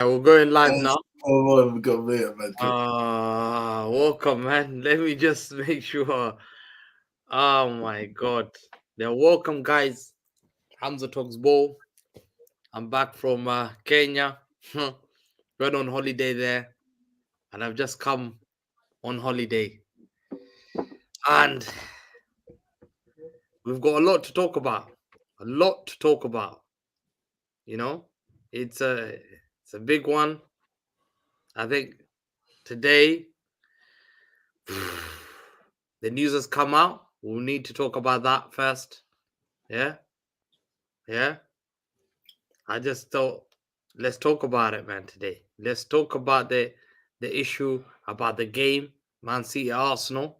We're going live Yes, now. come on, we got there, man. Welcome, man. Let me just make sure. Oh my God. Then welcome, guys. Hamza Talks Ball. I'm back from Kenya. Went on holiday there, and I've just come on holiday, and we've got a lot to talk about. A lot to talk about. You know, it's a big one. I think today the news has come out. We'll need to talk about that first. Yeah, yeah. I just thought let's talk about it, man. Today, let's talk about the issue about the game, Man City Arsenal.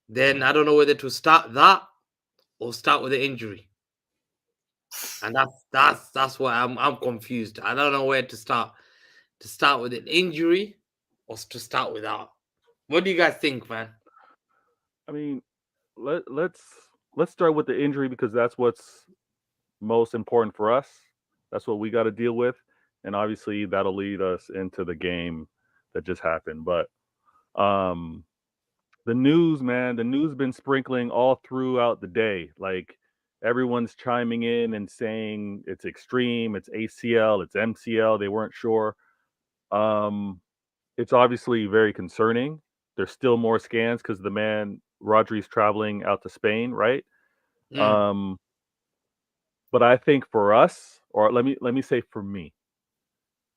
Then I don't know whether to start that or start with the injury, and that's why I'm confused. I don't know where to start. To start with an injury or to start without. What do you guys think, man? I mean, let's start with the injury because that's what's most important for us. That's what we got to deal with, and obviously that'll lead us into the game that just happened. But um, the news, man, the news been sprinkling all throughout the day. Like everyone's chiming in and saying it's extreme, it's ACL, it's MCL. They weren't sure. Um, it's obviously very concerning. There's still more scans because the man Rodri's traveling out to Spain, right? Mm, Um, but I think for us, or let me say for me,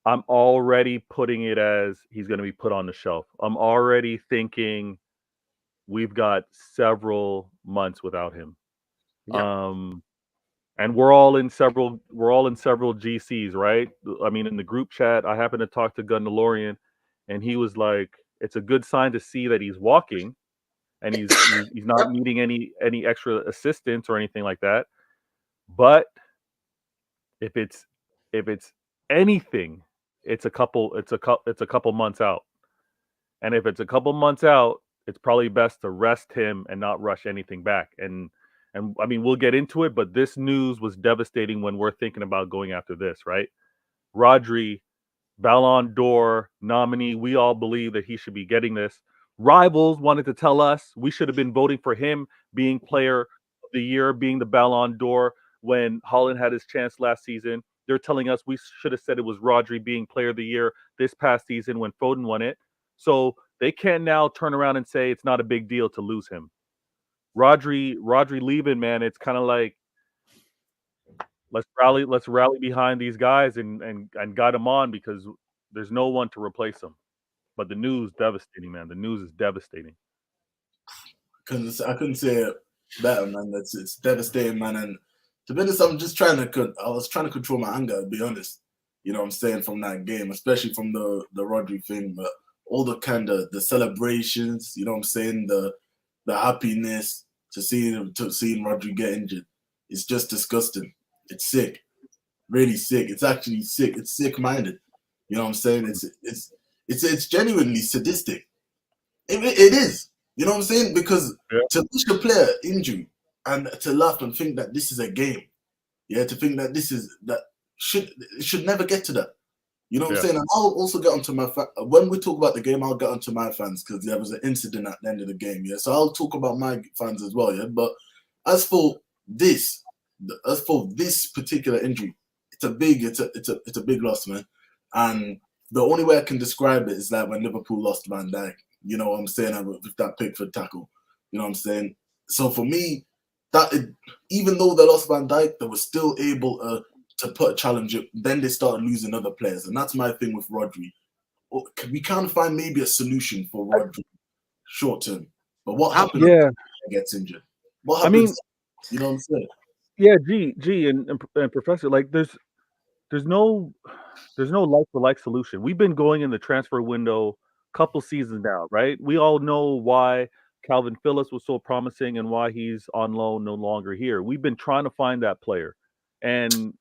I'm already putting it as he's going to be put on the shelf. I'm already thinking we've got several months without him. yeah, Um, and we're all in several GCs, right? I mean, in the group chat, I happened to talk to Gundalorian, and he was like, "It's a good sign to see that he's walking, and he's not yep. needing any extra assistance or anything like that. But if it's anything, it's a couple months out, and if it's a couple months out, it's probably best to rest him and not rush anything back. And I mean, we'll get into it, but this news was devastating when we're thinking about going after this, right? Rodri, Ballon d'Or nominee. We all believe that he should be getting this. Rivals wanted to tell us we should have been voting for him being player of the year, being the Ballon d'Or when Holland had his chance last season. They're telling us we should have said it was Rodri being player of the year this past season when Foden won it. So they can't now turn around and say it's not a big deal to lose him. Rodri leaving, man, it's kind of like let's rally behind these guys and guide them on because there's no one to replace them. But the news devastating, man. The news is devastating. I couldn't say it better, man. It's devastating, man. And to be honest, I was trying to control my anger. To be honest, you know what I'm saying, from that game, especially from the Rodri thing, but all the kind of the celebrations, you know what I'm saying, the happiness to seeing Rodri get injured, it's just disgusting. It's sick, really sick. It's actually sick. It's sick minded. You know what I'm saying? It's genuinely sadistic. It is. You know what I'm saying? Because Yeah, to push a player injury and to laugh and think that this is a game, yeah, to think that this is that should it should never get to that. You know what I'm yeah, saying? And I'll also get onto when we talk about the game. I'll get onto my fans because there was an incident at the end of the game. Yeah, so I'll talk about my fans as well. Yeah, but as for this, as for this particular injury, it's a big loss, man. And the only way I can describe it is like when Liverpool lost Van Dijk. You know what I'm saying? With that Pickford tackle. You know what I'm saying? So for me, even though they lost Van Dijk, they were still able to put a challenge up. Then they started losing other players, and that's my thing with Rodri. We can't find maybe a solution for Rodri short term. But what How, happens yeah. if he gets injured? What I happens? mean, You know what I'm saying? yeah. G and Professor, like, there's no there's no like for like solution. We've been going in the transfer window couple seasons now, right? We all know why Calvin Phillips was so promising and why he's on loan no longer here. We've been trying to find that player, and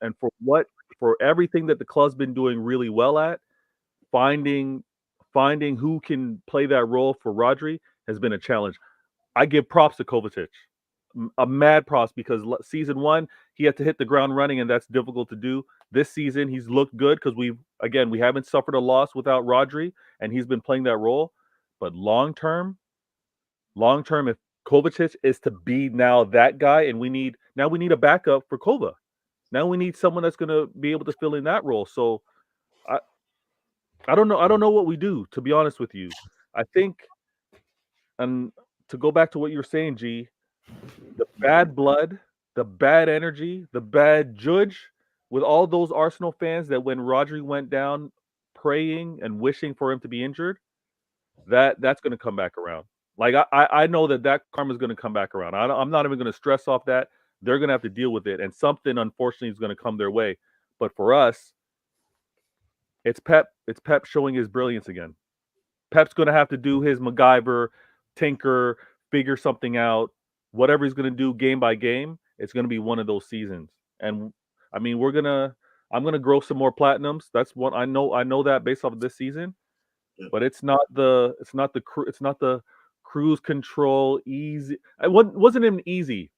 for everything that the club's been doing really well at finding finding who can play that role for Rodri has been a challenge. I give props to Kovacic. a mad props because season 1 he had to hit the ground running, and that's difficult to do. This season he's looked good because we haven't suffered a loss without Rodri, and he's been playing that role. But long term, if Kovacic is to be now that guy, and we need a backup for Kova. Now we need someone that's going to be able to fill in that role. So I don't know what we do, to be honest with you. I think, and to go back to what you're saying, G, the bad blood, the bad energy, the bad judge with all those Arsenal fans that when Rodri went down praying and wishing for him to be injured, that's going to come back around. Like I know that karma is going to come back around. I'm not even going to stress off that. They're going to have to deal with it, and something unfortunately is going to come their way. But for us, it's Pep. It's Pep showing his brilliance again. Pep's going to have to do his MacGyver, tinker, figure something out. Whatever he's going to do game by game, it's going to be one of those seasons. And I mean, I'm going to grow some more platinums. That's what I know. I know that based off of this season. Yeah. But it's not the cruise control easy. It wasn't even easy,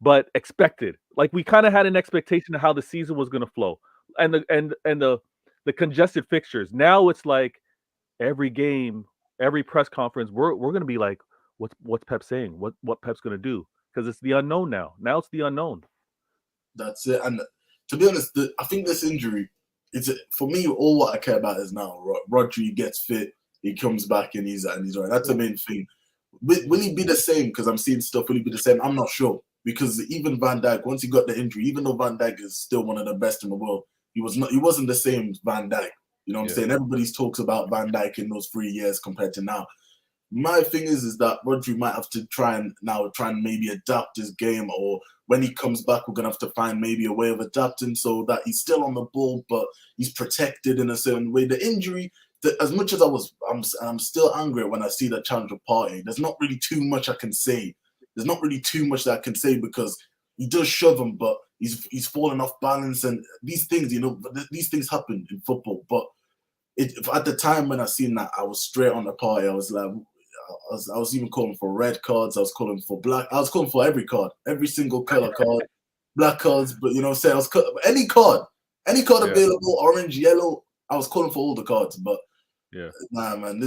but expected. Like we kind of had an expectation of how the season was going to flow, and the congested fixtures. Now it's like every game, every press conference, we're going to be like, what's Pep saying? What Pep's going to do? Because it's the unknown now. Now it's the unknown. That's it. And to be honest, I think this injury, for me, all what I care about is now Rodri gets fit, he comes back and he's right. That's the main thing. Will he be the same? Because I'm seeing stuff. Will he be the same? I'm not sure. Because even Van Dijk, once he got the injury, even though Van Dijk is still one of the best in the world, he wasn't the same Van Dijk. You know what I'm saying? Everybody talks about Van Dijk in those 3 years compared to now. My thing is that Rodri might have to try and maybe adapt his game, or when he comes back, we're gonna have to find maybe a way of adapting so that he's still on the ball, but he's protected in a certain way. The injury, as much as I'm still angry when I see that Challenger Party. There's not really too much I can say. There's not really too much that I can say because he does shove him, but he's falling off balance, and these things, these things happen in football. But at the time when I seen that, I was straight on the Party. I was like, I was even calling for red cards. I was calling for black. I was calling for every card, every single color card, black cards. But you know what I'm saying? Any card available, orange, yellow. I was calling for all the cards. But nah, man,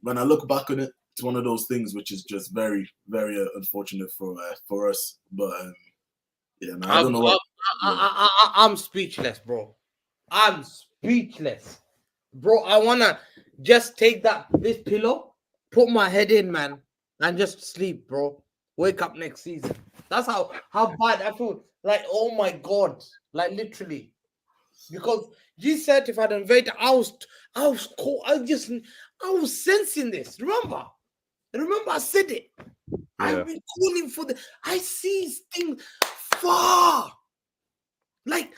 when I look back on it, it's one of those things which is just very, very unfortunate for us. But yeah, man, I don't know. I'm speechless, bro. I'm speechless, bro. I wanna just take this pillow, put my head in, man, and just sleep, bro. Wake up next season. That's how bad I feel. Like, oh my God, like literally, because you said if I'd invaded, I was sensing this. Remember, I said it. Yeah. I've been calling for I see things far. Like,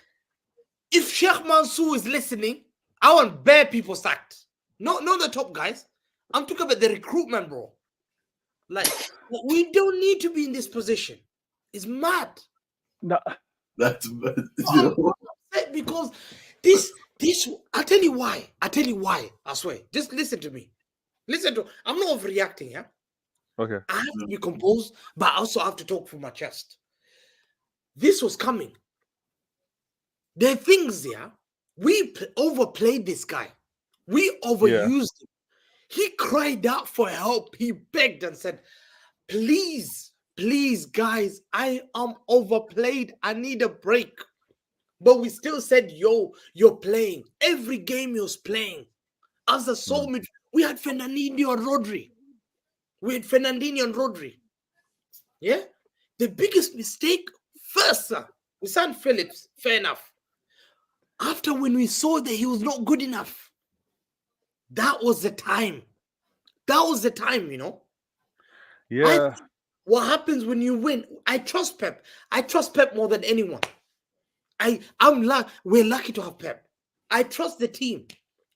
if Sheikh Mansour is listening, I want bare people sacked. Not the top guys. I'm talking about the recruitment, bro. Like, we don't need to be in this position. It's mad. No, that's mad. Because this. I'll tell you why. I swear. Just listen to me. I'm not overreacting, yeah? Okay. I have to be composed, but I also have to talk from my chest. This was coming. There are things, yeah? We overplayed this guy. We overused him. He cried out for help. He begged and said, please, guys, I am overplayed. I need a break. But we still said, yo, you're playing. Every game he was playing. As a soul mid, we had Fernandinho and Rodri. Yeah? The biggest mistake, first, sir, we signed Phillips, fair enough. After when we saw that he was not good enough, that was the time. Yeah. What happens when you win? I trust Pep. I trust Pep more than anyone. We're lucky to have Pep. I trust the team.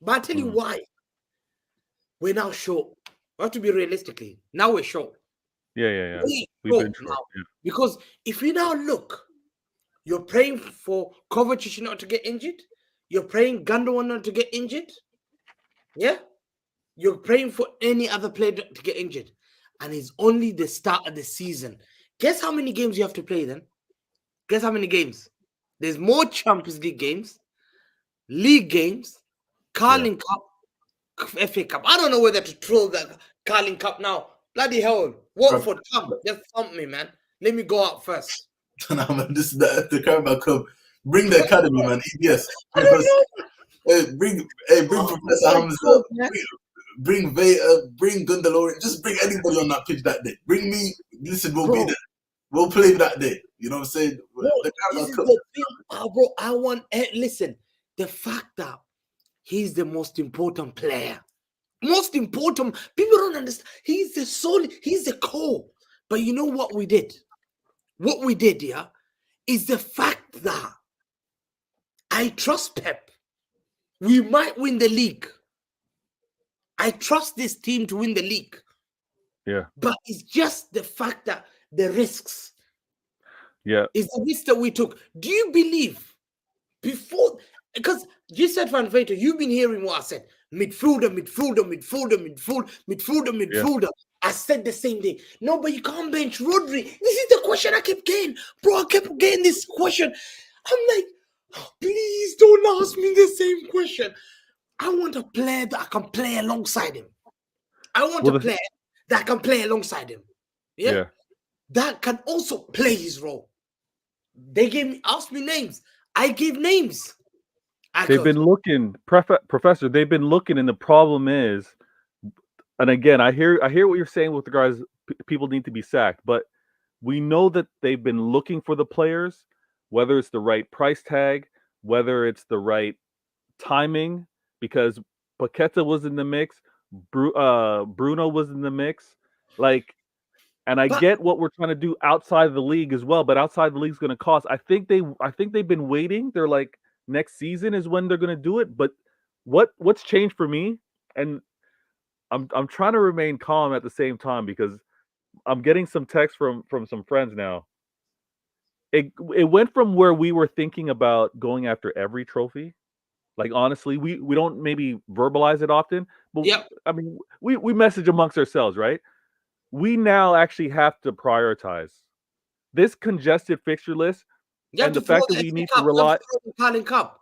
But I'll tell you why. We're now short. We have to be realistically. Now we're short. Yeah. We've been short. Yeah. Because if you now look, you're praying for Kovacic not to get injured. You're praying Gundogan not to get injured. Yeah? You're praying for any other player to get injured. And it's only the start of the season. Guess how many games you have to play then? Guess how many games? There's more Champions League games, league games, Carling Cup, FA Cup. I don't know whether to throw the Carling Cup now. Bloody hell. Watford, come. Just thump me, man. Let me go out first. Nah, man, this is the Carabao Cup. Bring the academy, man. Yes. I don't know. Bring Professor Hamza. Bring Veta, bring Gundalori. Just bring anybody on that pitch that day. Bring me. Listen, we'll be there. We'll play that day. You know what I'm saying? Bro, this is the thing, bro. I want. Listen, the fact that he's the most important player, most important. People don't understand. He's the soul. He's the core. But you know what we did? What we did, yeah, is the fact that I trust Pep. We might win the league. I trust this team to win the league. Yeah. But it's just the fact that the risks. Yeah. It's the risk that we took. Do you believe before? Because you said, Van Vater, you've been hearing what I said. Midfielder. Yeah. I said the same thing. No, but you can't bench Rodri. This is the question I kept getting. Bro, I kept getting this question. I'm like, oh, please don't ask me the same question. I want a player that I can play alongside him. I want a player that I can play alongside him. Yeah? That can also play his role. They asked me names. I gave names. They've been looking, Professor. They've been looking, and the problem is, and again, I hear what you're saying with regards. People need to be sacked, but we know that they've been looking for the players, whether it's the right price tag, whether it's the right timing, because Paqueta was in the mix, Bruno was in the mix, and I get what we're trying to do outside the league as well, but outside the league is going to cost. I think they've been waiting. They're like, next season is when they're going to do it. But what's changed for me, and I'm trying to remain calm at the same time because I'm getting some text from some friends now. It went from where we were thinking about going after every trophy. Like, honestly, we don't maybe verbalize it often, but I mean, we message amongst ourselves, right? We now actually have to prioritize this congested fixture list, and the fact that we need to rely. Cup.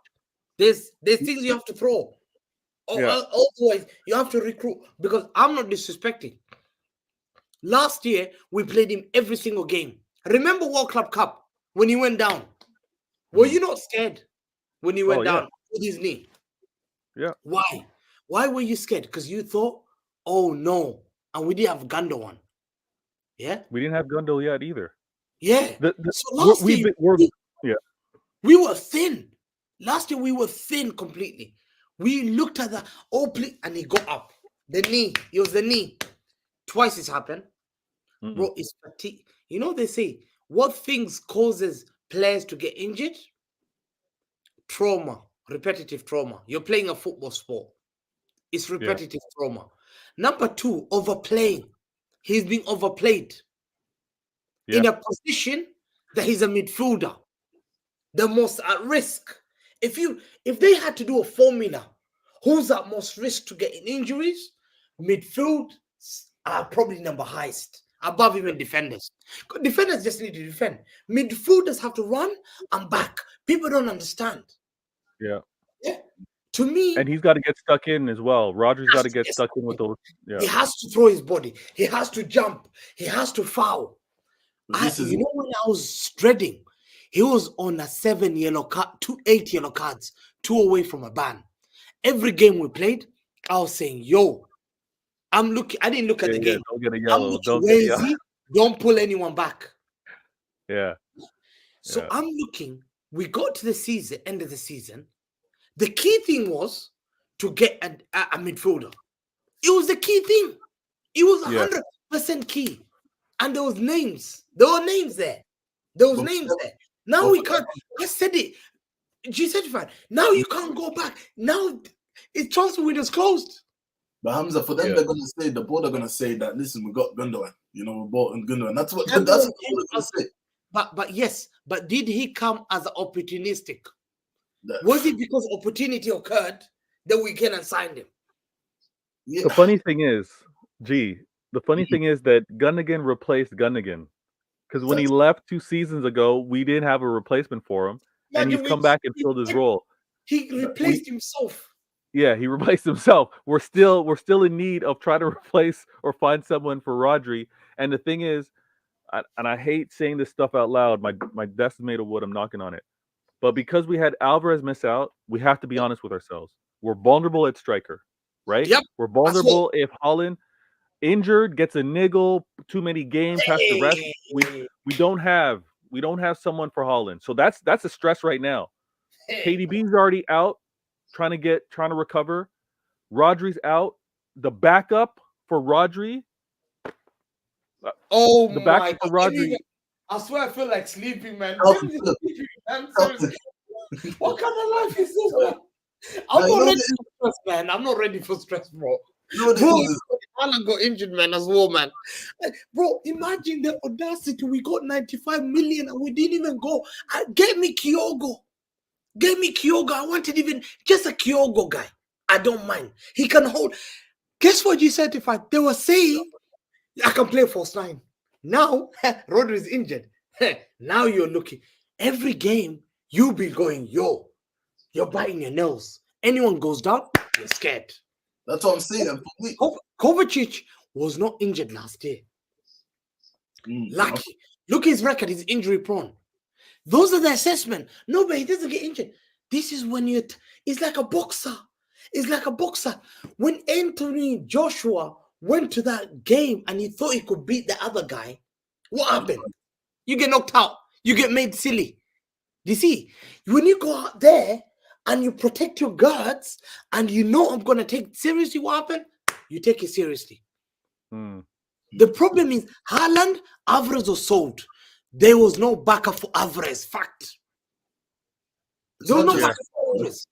There's things you have to throw. Otherwise, you have to recruit, because I'm not disrespecting. Last year, we played him every single game. Remember World Club Cup when he went down? Were you not scared when he went down with his knee? Yeah. Why? Why were you scared? Because you thought, oh no, and we didn't have Gundogan. Yeah. We didn't have Gundo yet either. Yeah. So last year, we were thin. Last year we were thin completely. We looked at the and he got up. The knee. It was the knee. Twice it's happened. Bro, it's fatigue. You know, they say, what things causes players to get injured? Trauma. Repetitive trauma. You're playing a football sport. It's repetitive trauma. Number 2, overplaying. He's being overplayed in a position that he's a midfielder, the most at risk. If they had to do a formula, who's at most risk to getting injuries? Midfield are probably number highest, above even defenders. Defenders just need to defend. Midfielders have to run and back. People don't understand. Yeah. To me, and he's got to get stuck in as well. Rodri's got to get stuck in with those. Yeah. He has to throw his body. He has to jump. He has to foul. You know, when I was dreading, he was on a 7 yellow card, 8 yellow cards, 2 away from a ban. Every game we played, I was saying, "Yo, I'm looking." I didn't look at the game. Don't get a yellow. Don't pull anyone back. Yeah. So I'm looking. We got to the end of the season. The key thing was to get a midfielder. It was the key thing. It was 100% key. And there was names. There were names there. Now we can't. I said it. G75. Now you can't go back. Now it's transfer window's closed. But Hamza, for them, they're gonna say, the board are gonna say that, listen, we got Gundogan. You know, we bought Gundogan. That's what they're gonna say. But did he come as opportunistic? Was it because opportunity occurred that we came and signed him? Yeah. The funny thing is that Gundogan replaced Gundogan. Because when he left 2 seasons ago, we didn't have a replacement for him, and he's come back and filled his role. He replaced himself. Yeah, he replaced himself. We're still in need of trying to replace or find someone for Rodri. And the thing is, and I hate saying this stuff out loud. My desk is made of wood. I'm knocking on it. But because we had Alvarez miss out, we have to be honest with ourselves. We're vulnerable at striker, right? Yep. We're vulnerable if Haaland injured, gets a niggle, too many games, has to rest. We don't have someone for Haaland. So that's a stress right now. KDB's already out, trying to recover. Rodri's out. The backup for Rodri. Oh the my backup for God. Rodri. I swear I feel like sleeping, man. Oh, What kind of life is this, man? I'm not ready for stress, man. I'm not ready for stress, bro. Alan got injured, man, as well, man. Bro, imagine the audacity. We got 95 million and we didn't even go. Get me Kyogo. I wanted even just a Kyogo guy. I don't mind. He can hold. Guess what you certified? They were saying I can play false nine. Now, Rodri is injured. Now you're looking. Every game, you'll be going, you're biting your nails. Anyone goes down, you're scared. That's what I'm saying. Kovacic was not injured last year. Lucky. Look at his record. He's injury prone. Those are the assessment. No, but he doesn't get injured. This is when it's like a boxer. It's like a boxer. When Anthony Joshua went to that game and he thought he could beat the other guy, what happened? You get knocked out. You get made silly. You see, when you go out there and you protect your guards and you know I'm going to take it seriously, what happened? You take it seriously. The problem is Haaland, Alvarez was sold. There was no backup for Alvarez. Fact. There was no backup for Alvarez.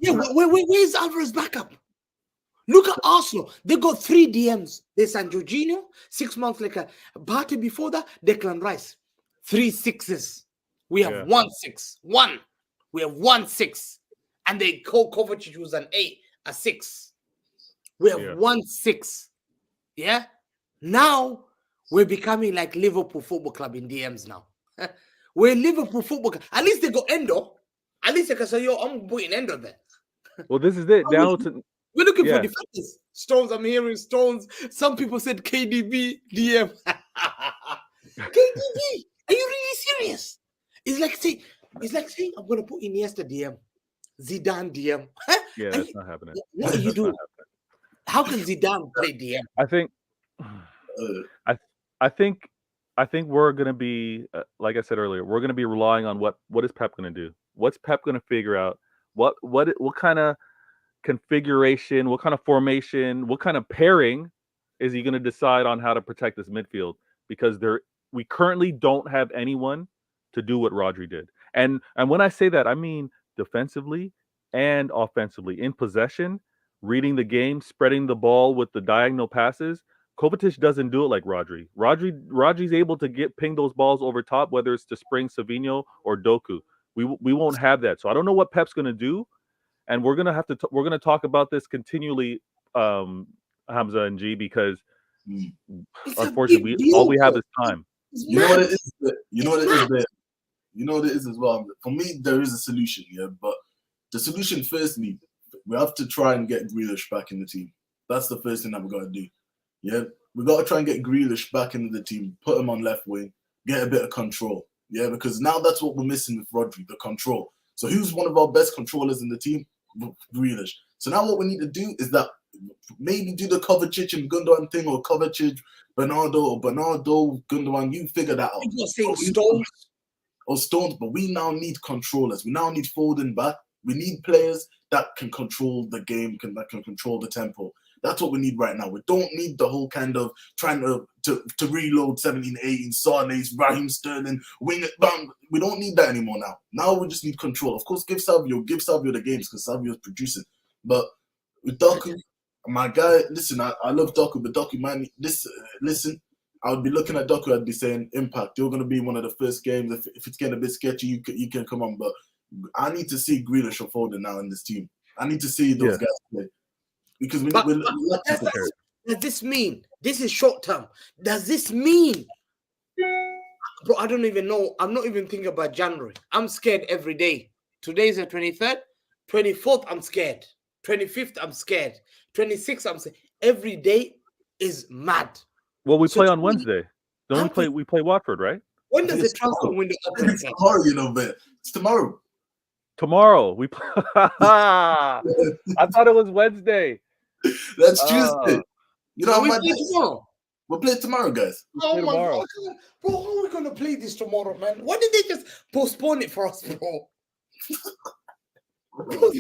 Where's Alvarez backup? Look at Arsenal. They got 3 DMs. They signed Jorginho, 6 months later. Partey before that, Declan Rice. 3 6s. We have 1 6. We have 1 6. And they call Kovacic was an 8, a 6. We have 1 6. Yeah? Now, we're becoming like Liverpool Football Club in DMs now. We're Liverpool Football Club. At least they got Endo. At least they can say, I'm putting Endo there. Well, this is it. We're looking for defenders. Stones, I'm hearing Stones. Some people said KDB DM. KDB, are you really serious? It's like saying I'm gonna put Iniesta DM, Zidane DM. Yeah, that's not happening. What are you doing? How can Zidane play DM? I think we're gonna be, like I said earlier, we're gonna be relying on what is Pep gonna do? What's Pep gonna figure out? What kind of configuration, what kind of formation, what kind of pairing is he going to decide on how to protect this midfield? Because we currently don't have anyone to do what Rodri did. And when I say that, I mean defensively and offensively. In possession, reading the game, spreading the ball with the diagonal passes. Kovacic doesn't do it like Rodri. Rodri's able to ping those balls over top, whether it's to Spring, Savinho, or Doku. We won't have that. So I don't know what Pep's going to do. And we're gonna have to we're gonna talk about this continually, Hamza and G, because unfortunately all we have is time. You know what it is? You know what it is there. You know what it is as well. For me, there is a solution, but the solution, firstly, we have to try and get Grealish back in the team. That's the first thing that we got to do. Yeah, we got to try and get Grealish back into the team, put him on left wing, get a bit of control. Yeah, because now that's what we're missing with Rodri, the control. So who's one of our best controllers in the team? Grealish. So now what we need to do is that maybe do the Kovacic and Gundogan thing, or Kovacic, Bernardo, Gundogan. You figure that out. You're saying Stones or Stones, but we now need controllers. We now need Foden back. We need players that can control the game, that can control the tempo. That's what we need right now. We don't need the whole kind of trying to reload 17, 18, Sane's, Raheem Sterling, wing it, bang. We don't need that anymore now. Now we just need control. Of course, give Savio the games because Savio's producing. But with Doku, my guy, listen, I love Doku, but Doku, man, listen, I would be looking at Doku, I'd be saying, Impact, you're going to be one of the first games. If it's getting a bit sketchy, you can come on. But I need to see Grealish or Foden now in this team. I need to see those guys play. Because does this mean, this is short term, does this mean Bro, I don't even know. I'm not even thinking about January. I'm scared every day. Today's the 23rd. 24th, I'm scared. 25th, I'm scared. 26th, I'm scared. Every day is mad. Well, we So play to on me, Wednesday. Don't I'm we play? thinking, We play Watford, right? when I does think the it's transfer tomorrow. window I open think it's again? tomorrow, you know, but it's tomorrow. Tomorrow we play. I thought it was Wednesday. That's Tuesday. You know So how we mad play that is? tomorrow. We'll play tomorrow, guys. We Oh play my tomorrow. God. Bro, how are we going to play this tomorrow, man? Why did they just postpone it for us, bro? Bro,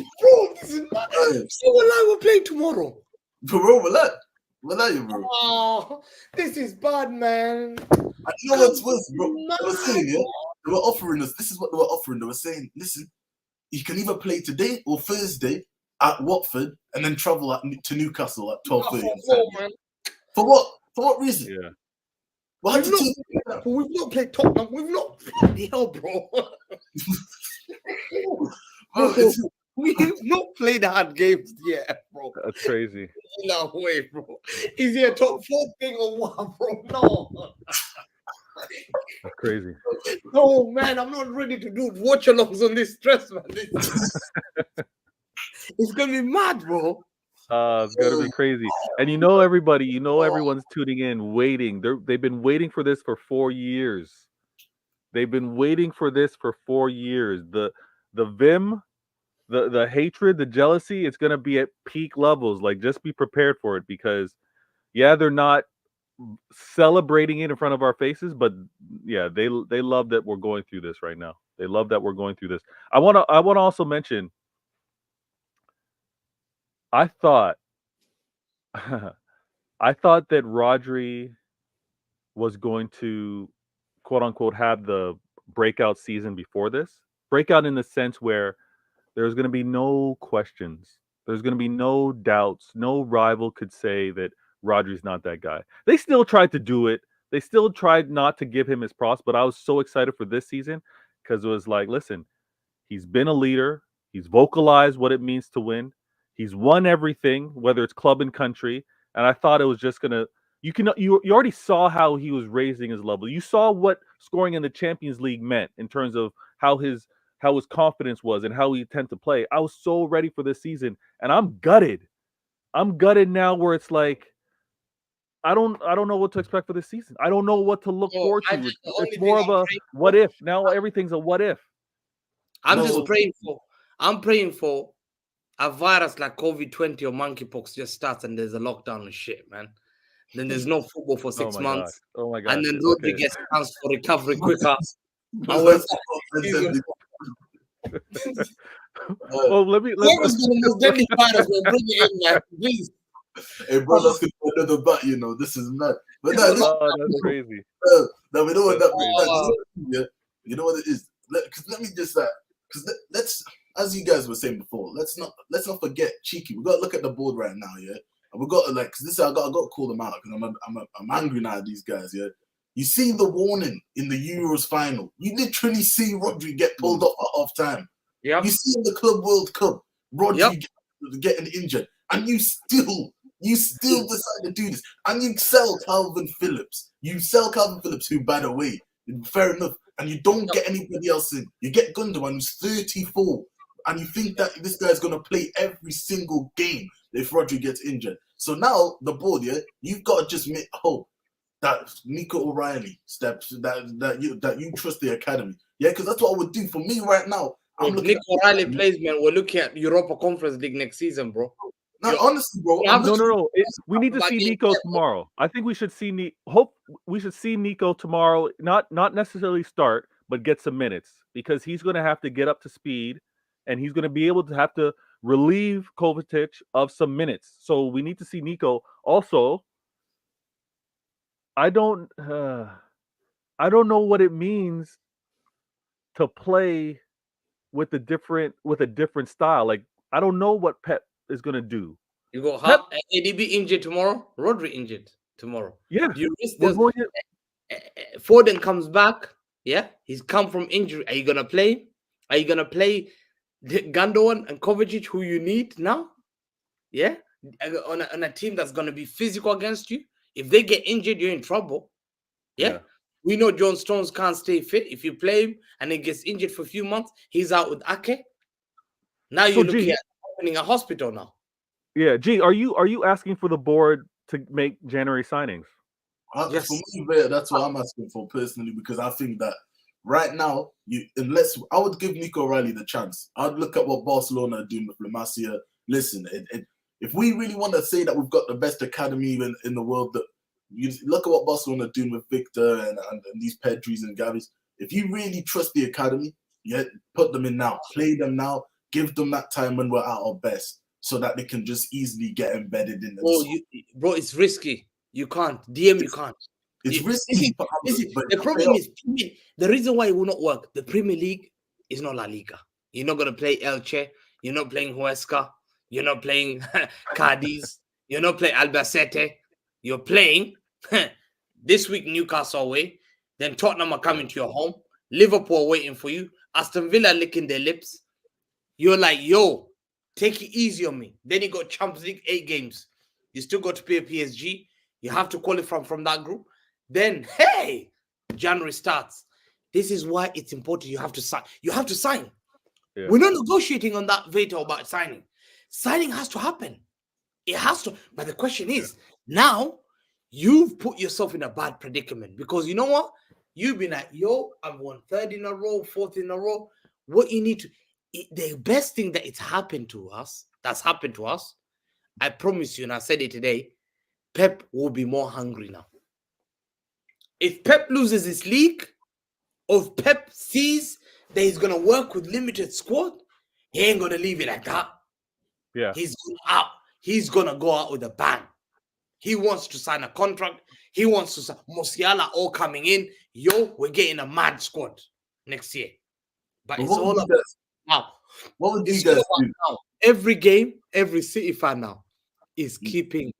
this is mad. So we're playing tomorrow. Bro, relax. Relax, bro. Oh, this is bad, man. And you know what's worse, bro? Mad. They were saying, yeah, they were offering us. This is what they were offering. They were saying, listen, you can either play today or Thursday at Watford and then travel to Newcastle at 12:30. Man. For what? For what reason? Yeah. We'll have to take We've not played Tottenham. We've not. Bloody hell, bro. Bro, it's, We've not played hard games yet, bro. That's crazy. No way, bro. Is he a top 4 thing or what, bro? No. That's crazy. No, man, I'm not ready to do watch-alongs on this stress, man. It's gonna be mad, bro. It's gonna be crazy. And everybody, everyone's tuning in, waiting. They've been waiting for this for 4 years. They've been waiting for this for 4 years. The vim, the hatred, the jealousy, it's gonna be at peak levels. Like, just be prepared for it, because they're not celebrating it in front of our faces, but they love that we're going through this right now. They love that we're going through this. I wanna also mention, I thought that Rodri was going to, quote unquote, have the breakout season before this. Breakout in the sense where there's going to be no questions. There's going to be no doubts. No rival could say that Rodri's not that guy. They still tried to do it. They still tried not to give him his props, but I was so excited for this season, because it was like, listen, he's been a leader. He's vocalized what it means to win. He's won everything, whether it's club and country. And I thought it was just gonna. You already saw how he was raising his level. You saw what scoring in the Champions League meant in terms of how his confidence was and how he tended to play. I was so ready for this season, and I'm gutted. I'm gutted now, where it's like, I don't know what to expect for this season. I don't know what to look forward to. It's more of a what if. Now everything's a what if. I'm praying for a virus like COVID-20 or monkeypox just starts and there's a lockdown and shit, man. Then there's no football for 6 months. Oh my God. And then Rodri gets chance for recovery quicker. Well, let me. Whoever's the most deadly virus, will bring it in, man. Please. Hey, bro, let's get another bat. This is mad. But that's crazy. No, we know what that means. You know what it is. Let me just let's, as you guys were saying before, let's not forget cheeky. We got to look at the board right now, yeah. And we got to because I got to call them out, because I'm angry now at these guys, yeah. You see the warning in the Euros final. You literally see Rodri get pulled off at half time. Yeah. You see in the Club World Cup, Rodri getting injured, and you still decide to do this, and you sell Calvin Phillips. Who, by the way, fair enough, and you don't get anybody else in. You get Gundogan, who's 34, and you think that this guy's gonna play every single game if Rodri gets injured. So now the board, you've got to just hope that Nico O'Reilly steps, that you trust the academy, because that's what I would do. For me right now, if Nico O'Reilly plays, man, we're looking at Europa Conference League next season, bro. No, honestly, bro. No. We need to see Nico tomorrow. I think we should see Nico tomorrow. Not necessarily start, but get some minutes, because he's going to have to get up to speed, and he's going to be able to have to relieve Kovacic of some minutes. So we need to see Nico. Also, I don't know what it means to play with a different style. Like, I don't know what Pep is gonna do. You go ADB injured tomorrow, Rodri injured tomorrow. Yeah. Do you risk this? Foden comes back. Yeah, he's come from injury. Are you gonna play? Are you gonna play Gundogan and Kovacic, who you need now? Yeah, on a team that's gonna be physical against you. If they get injured, you're in trouble. Yeah. We know John Stones can't stay fit. If you play him and he gets injured for a few months, he's out with Ake. Now you're looking at opening a hospital now. Yeah, G, are you asking for the board to make January signings? Yes. For me, that's what I'm asking for personally, because I think that right now, unless I would give Nico Riley the chance, I'd look at what Barcelona are doing with La Masia. Listen, if we really want to say that we've got the best academy in the world, that you look at what Barcelona are doing with Victor and these Pedris and Gavis. If you really trust the academy, put them in now, play them now, give them that time when we're at our best, so that they can just easily get embedded in the bro, it's risky. You can't. DM, you can't. It's risky. But the problem is, the reason why it will not work, the Premier League is not La Liga. You're not going to play Elche. You're not playing Huesca. You're not playing Cadiz. You're not playing Albacete. You're playing this week Newcastle away. Then Tottenham are coming to your home. Liverpool waiting for you. Aston Villa licking their lips. You're like, yo, take it easy on me. Then you got Champions League 8 games. You still got to play PSG. You have to qualify from that group. Then, hey, January starts. This is why it's important. You have to sign. You have to sign. Yeah. We're not negotiating on that veto about signing. Signing has to happen. It has to. But the question is, now you've put yourself in a bad predicament, because you know what? You've been like, yo, I've won 3rd in a row, 4th in a row. What you need to, the best thing that's happened to us, I promise you, and I said it today, Pep will be more hungry now. If Pep loses his league, or if Pep sees that he's going to work with limited squad, he ain't going to leave it like that. Yeah. He's going to go out with a bang. He wants to sign a contract. He wants to sign Musiala all coming in. Yo, we're getting a mad squad next year. But it's all about now. What would you guys do? Now. Every game, every City fan now is keeping.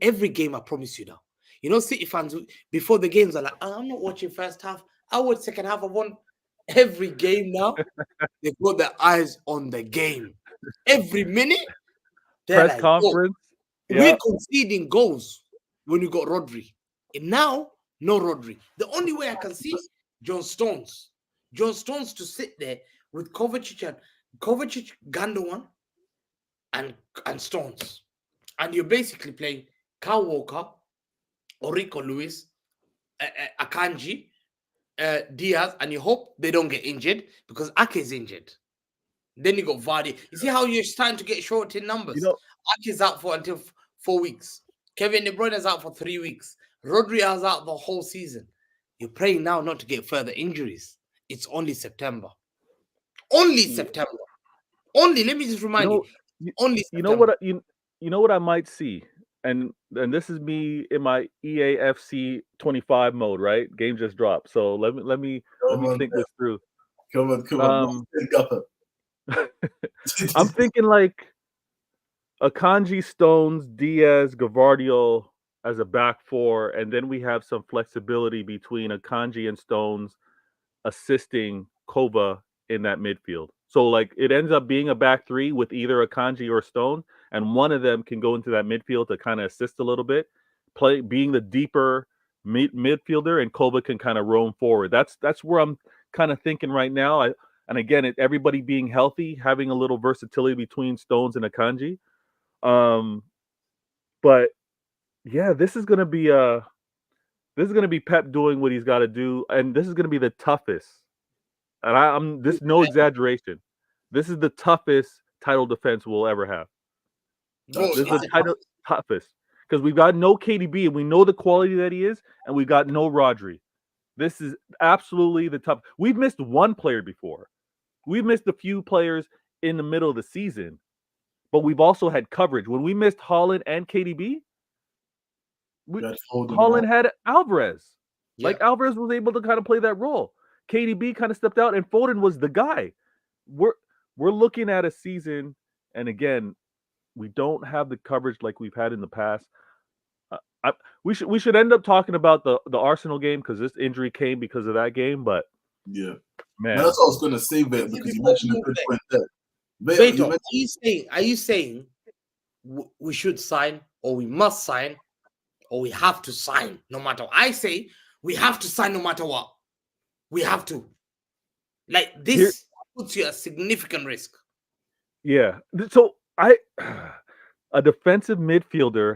Every game, I promise you now. You know, City fans, before the games are like, I'm not watching first half. I watch second half. I want every game now. They've got their eyes on the game. Every minute. Press like, conference. We're conceding goals when you got Rodri. And now, no Rodri. The only way I can see John Stones. John Stones to sit there with Kovacic, Gundogan, and Stones. And you're basically playing Kyle Walker, Orico Lewis, Akanji, Diaz, and you hope they don't get injured, because Ake is injured. Then you got Vardy. You see how you're starting to get short in numbers? You know, Ake's out for until 4 weeks. Kevin De Bruyne is out for 3 weeks. Rodri is out the whole season. You're praying now not to get further injuries. It's only September. Only September. Only, let me just remind you. Only September. You know what I might see? And this is me in my EAFC 25 mode, right? Game just dropped. So let me think this through. Come on. I'm thinking like Akanji, Stones, Diaz, Gavardio as a back four, and then we have some flexibility between Akanji and Stones assisting Kova in that midfield. So like it ends up being a back three with either Akanji or Stone, and one of them can go into that midfield to kind of assist a little bit, being the deeper midfielder, and Kova can kind of roam forward. That's where I'm kind of thinking right now. And again, everybody being healthy, having a little versatility between Stones and Akanji. But yeah, this is gonna be Pep doing what he's got to do, and this is gonna be the toughest. And I'm this no exaggeration. This is the toughest title defense we'll ever have. This is the toughest, because we've got no KDB, and we know the quality that he is, and we've got no Rodri. This is absolutely the tough. We've missed one player before. We've missed a few players in the middle of the season, but we've also had coverage. When we missed Haaland and KDB, Haaland had Alvarez. Yeah. Like Alvarez was able to kind of play that role. KDB kind of stepped out, and Foden was the guy. We're looking at a season, and again, we don't have the coverage like we've had in the past. We should end up talking about the Arsenal game, because this injury came because of that game. But yeah, man, that's what I was going to say, because you mentioned a good point there. Beto, are you saying we should sign, or we must sign, or we have to sign no matter what? I say We have to sign no matter what. We have to. Like this Here- puts you at significant risk. Yeah. So a defensive midfielder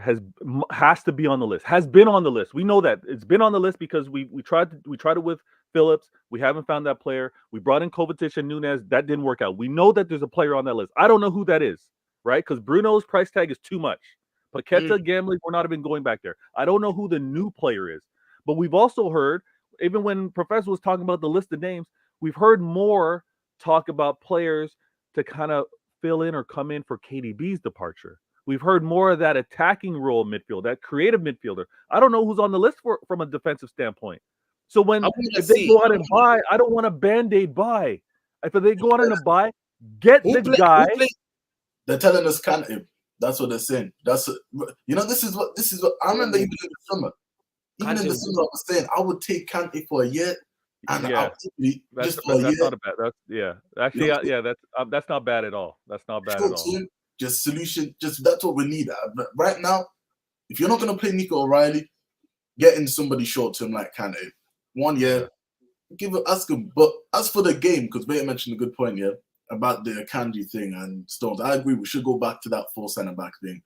has to be on the list. Has been on the list. We know that it's been on the list because we tried it with Phillips. We haven't found that player. We brought in Kovacic and Nunez. That didn't work out. We know that there's a player on that list. I don't know who that is, right? Because Bruno's price tag is too much. Paqueta, Gambling, we're not even going back there. I don't know who the new player is. But we've also heard, even when Professor was talking about the list of names, we've heard more talk about players to kind of fill in or come in for KDB's departure. We've heard more of that attacking role midfield, that creative midfielder. I don't know who's on the list from a defensive standpoint. So if they go out and buy, I don't want a Band-Aid buy. If they go out and buy, get the guy. They're telling us Kante. That's what they're saying. This is what I remember even in the summer. Even in the summer, I was saying I would take Kante for a year. And that's not a bad. That's not bad at all. That's not bad at all. Just solution. That's what we need. But right now, if you're not going to play Nico O'Reilly, get in somebody short term like Kante. 1 year, ask him. But as for the game, because Beta mentioned a good point, about the Akanji thing and Stones. I agree. We should go back to that 4 centre back thing.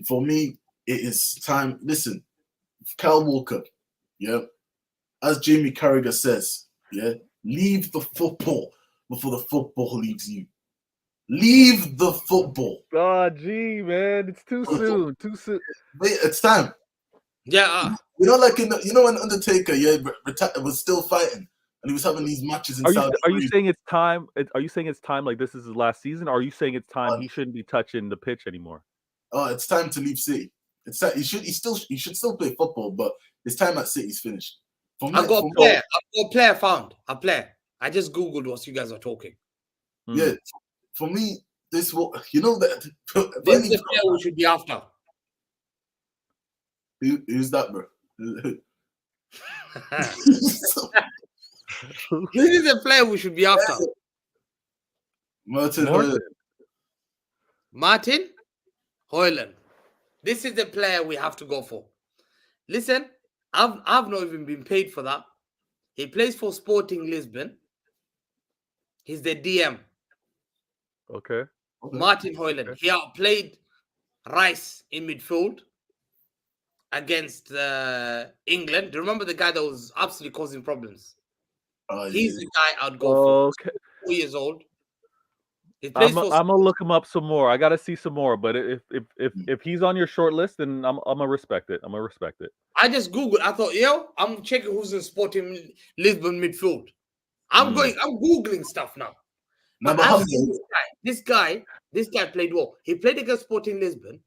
For me, it is time. Listen, Kyle Walker, as Jamie Carragher says, leave the football before the football leaves you. Leave the football. Oh, gee, man, it's too soon. Too soon. Wait, it's time. Yeah. Like when Undertaker, was still fighting and he was having these matches in Saudi Arabia. Are you saying it's time? Are you saying it's time? Like this is his last season? Or are you saying it's time he shouldn't be touching the pitch anymore? Oh, it's time to leave City. It's time. He should still play football, but his time at City's finished. I've got a player found. A player. I just Googled what you guys are talking. Yeah. For me, that this is the player we should be after. Who's that, bro? This is the player we should be after. Martin Højlund. This is the player we have to go for. Listen, I've not even been paid for that. He plays for Sporting Lisbon. He's the DM. Okay. Martin Højlund. Okay. He outplayed Rice in midfield against England. Do you remember the guy that was absolutely causing problems? He's the guy I'd go for. Okay. 4 years old. I'm gonna look him up some more. I gotta see some more. But if he's on your short list, then I'm gonna respect it. I just Googled. I thought, I'm checking who's in Sporting Lisbon midfield. I'm Googling stuff now. But this guy played well. He played against Sporting Lisbon,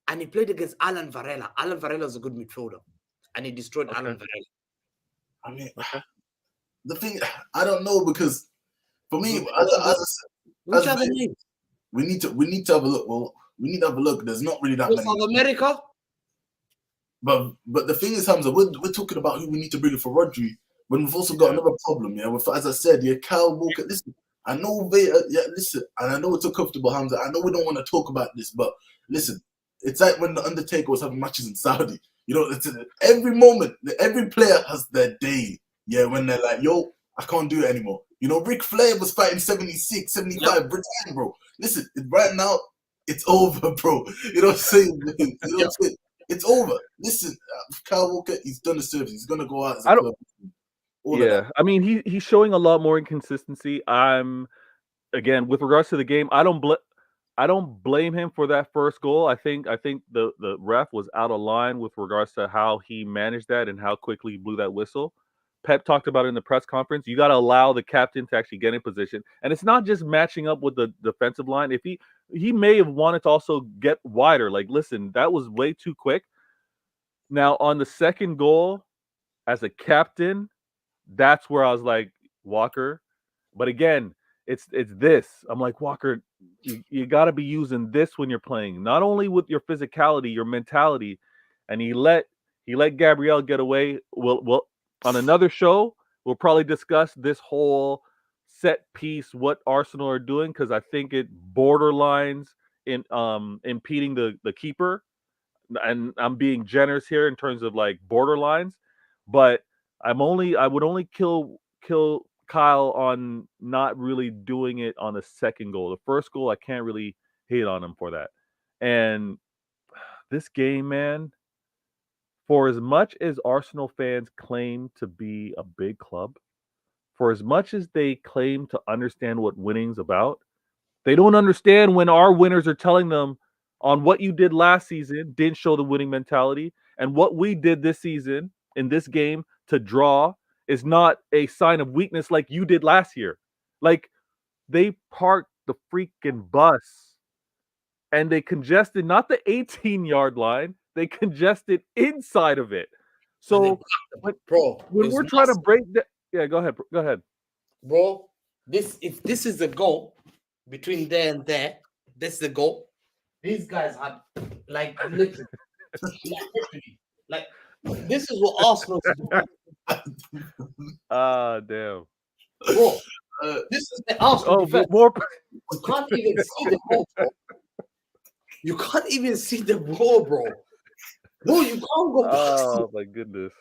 and he played against Alan Varela. Alan Varela is a good midfielder, and he destroyed Alan Varela. I mean, the thing, I don't know, because for me, which other names? We need to have a look. Well, we need to have a look. There's not really that many. South America. But the thing is, Hamza, we're talking about who we need to bring in for Rodri, when we've also got another problem. As I said, Kyle Walker. Listen, I know listen, and I know it's uncomfortable, Hamza. I know we don't want to talk about this, but listen, it's like when the Undertaker was having matches in Saudi. It's every moment, every player has their day. When they're like, I can't do it anymore. Ric Flair was fighting 76, 75, Britain, bro. Listen, right now, it's over, bro. You know what I'm saying? It's over. Listen, Kyle Walker, he's done the service. He's gonna go out as a club. I mean, he's showing a lot more inconsistency. Again, with regards to the game, I don't blame him for that first goal. I think the ref was out of line with regards to how he managed that and how quickly he blew that whistle. Pep talked about it in the press conference. You got to allow the captain to actually get in position, and it's not just matching up with the defensive line. If he may have wanted to also get wider. Like, listen, that was way too quick. Now on the second goal, as a captain, that's where I was like, Walker. But again, it's this. I'm like, Walker, you got to be using this when you're playing, not only with your physicality, your mentality. And he let Gabriel get away. Well, on another show, we'll probably discuss this whole set piece, what Arsenal are doing, because I think it borderlines in impeding the keeper. And I'm being generous here in terms of like borderlines. But I would only kill Kyle on not really doing it on the second goal. The first goal, I can't really hate on him for that. And this game, man, for as much as Arsenal fans claim to be a big club, for as much as they claim to understand what winning's about, they don't understand when our winners are telling them on what you did last season didn't show the winning mentality, and what we did this season in this game to draw is not a sign of weakness like you did last year. Like, they parked the freaking bus and they congested not the 18-yard line, they congested inside of it. So, bro, when we're trying to break that, yeah, go ahead, bro. If this is the goal between there and there, this is the goal. These guys had like literally, like this is what Arsenal do. Damn. Bro, this is the Arsenal defense. You can't even see the ball, bro. You can't even see the ball, bro. Bro, you can't go past Oh, it. my goodness.